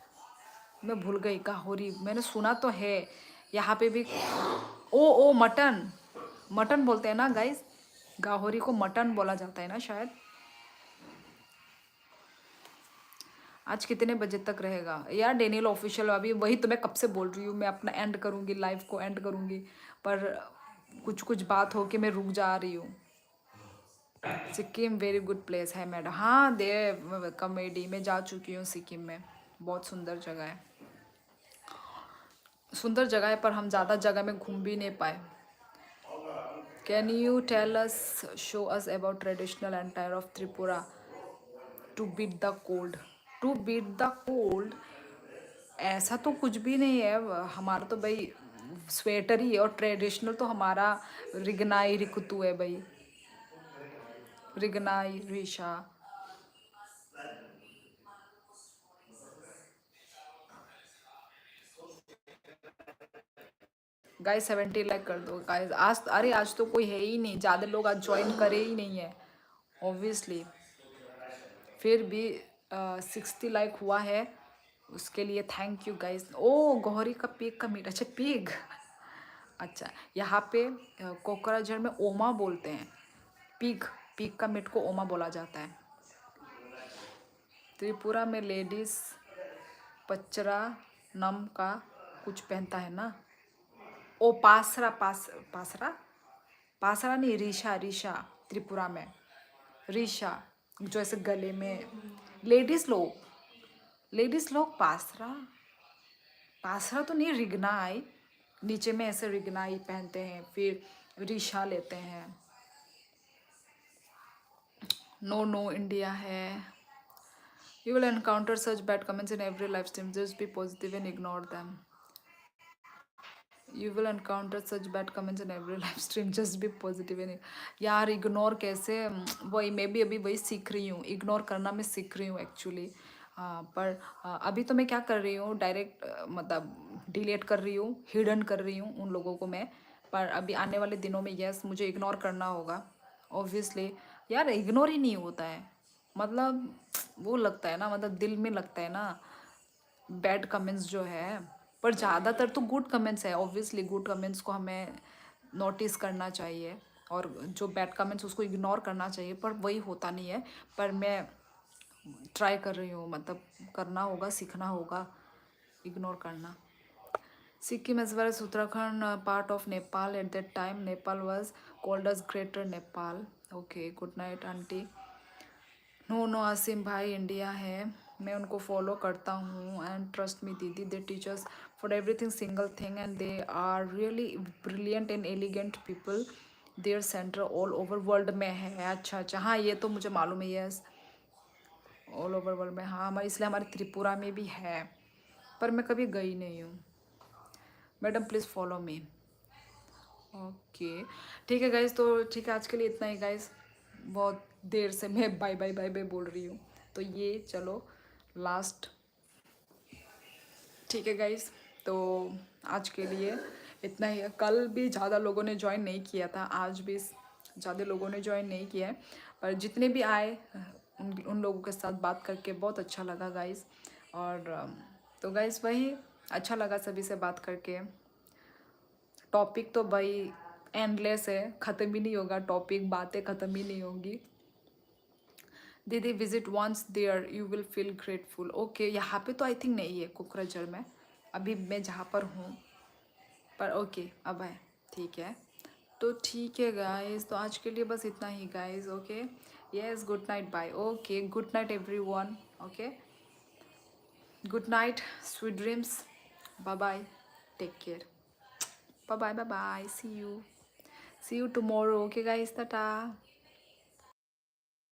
मैं भूल गई, गाहोरी मैंने सुना तो है, यहाँ पे भी। ओ ओ मटन, मटन बोलते हैं ना गाइस, गाहोरी को मटन बोला जाता है ना शायद। आज कितने बजे तक रहेगा यार डेनियल ऑफिशियल? अभी वही तो मैं कब से बोल रही हूँ, मैं अपना एंड करूँगी, लाइव को एंड करूँगी, पर कुछ कुछ बात हो के मैं रुक जा रही हूँ। सिक्किम वेरी गुड प्लेस है मैडम, हाँ दे कॉमेडी में जा चुकी हूँ सिक्किम में, बहुत सुंदर जगह है, सुंदर जगह है, पर हम ज़्यादा जगह में घूम भी नहीं पाए। Can you tell us, show us about traditional attire of Tripura to beat the cold? To beat the cold ऐसा तो कुछ भी नहीं है हमारा, तो भाई स्वेटर ही है, और ट्रेडिशनल तो हमारा रिगनाई रिकुतु है भाई, रिगनाई रीशा। गाइस 70 लाइक कर दो गाइस आज, अरे आज तो कोई है ही नहीं, ज़्यादा लोग आज ज्वाइन करे ही नहीं है ऑब्वियसली। फिर भी 60 लाइक हुआ है, उसके लिए थैंक यू गाइस। ओ गौरी का पीक का मीट, अच्छा पीक। अच्छा यहाँ पे कोकराझार में ओमा बोलते हैं, पीक, पीक का मीट को ओमा बोला जाता है। त्रिपुरा में लेडीज पचरा नम का कुछ पहनता है ना, ओ पासरा, पासरा, पासरा नहीं, रीशा, रीशा त्रिपुरा में, रीशा जो ऐसे गले में, लेडीज लोग पासरा, पासरा तो नहीं, रिगनाई, नीचे में ऐसे रिगनाई पहनते हैं, फिर रीशा लेते हैं। नो नो इंडिया है। You will encounter such bad comments in every live stream, just be positive and ignore them. You will encounter such bad comments in every live stream, just be positive and, यार इग्नोर कैसे, वही मैं भी अभी वही सीख रही हूँ, इग्नोर करना मैं सीख रही हूँ एक्चुअली। पर अभी तो मैं क्या कर रही हूँ, डायरेक्ट मतलब डिलीट कर रही हूँ, हिडन कर रही हूँ उन लोगों को मैं। पर अभी आने वाले दिनों में यस मुझे इग्नोर करना होगा ऑब्वियसली। यार इग्नोर ही नहीं होता है, मतलब वो लगता है ना, मतलब दिल में लगता है ना बैड कमेंट्स जो है। पर ज़्यादातर तो गुड कमेंट्स है, ऑब्वियसली गुड कमेंट्स को हमें नोटिस करना चाहिए, और जो बैड कमेंट्स उसको इग्नोर करना चाहिए, पर वही होता नहीं है। पर मैं ट्राई कर रही हूँ, मतलब करना होगा, सीखना होगा इग्नोर करना। Sikkim as well as Uttarakhand, part of Nepal at that time. Nepal was called as Greater Nepal. Okay, good night auntie. No no Asim भाई इंडिया है, मैं उनको फॉलो करता हूँ, एंड ट्रस्ट मी दीदी, they teachers for everything single thing, and they are really brilliant and elegant people. Their centre all over world में है। अच्छा अच्छा, हाँ ये तो मुझे मालूम है, यस ऑल ओवर वर्ल्ड में, हाँ हमारे, इसलिए हमारे त्रिपुरा में भी है, पर मैं कभी गई नहीं हूँ। Madam please follow me. Okay ठीक है गाइज, तो ठीक है आज के लिए इतना ही गाइज, बहुत देर से मैं बाय बाय बाय बाय बोल रही हूँ, तो ये चलो लास्ट, ठीक है गाइज, तो आज के लिए इतना ही है। कल भी ज़्यादा लोगों ने ज्वाइन नहीं किया था, आज भी ज़्यादा लोगों ने ज्वाइन नहीं किया है, पर जितने भी आए उन लोगों के साथ बात करके बहुत अच्छा लगा गाइज। और तो गाइज वही अच्छा लगा सभी से बात करके। टॉपिक तो भाई एंडलेस है, ख़त्म ही नहीं होगा टॉपिक, बातें ख़त्म ही नहीं होंगी। दीदी visit once there you will feel grateful. Okay यहाँ पे तो आई थिंक नहीं है कोकराझार में, अभी मैं जहाँ पर हूँ, पर ओके अब है, ठीक है। तो ठीक है गाइस, तो आज के लिए बस इतना ही guys. Okay yes, good night, bye. Okay good night everyone. Okay good night, sweet dreams, bye bye, take care, bye bye bye bye, see you tomorrow. Okay guys, Tata.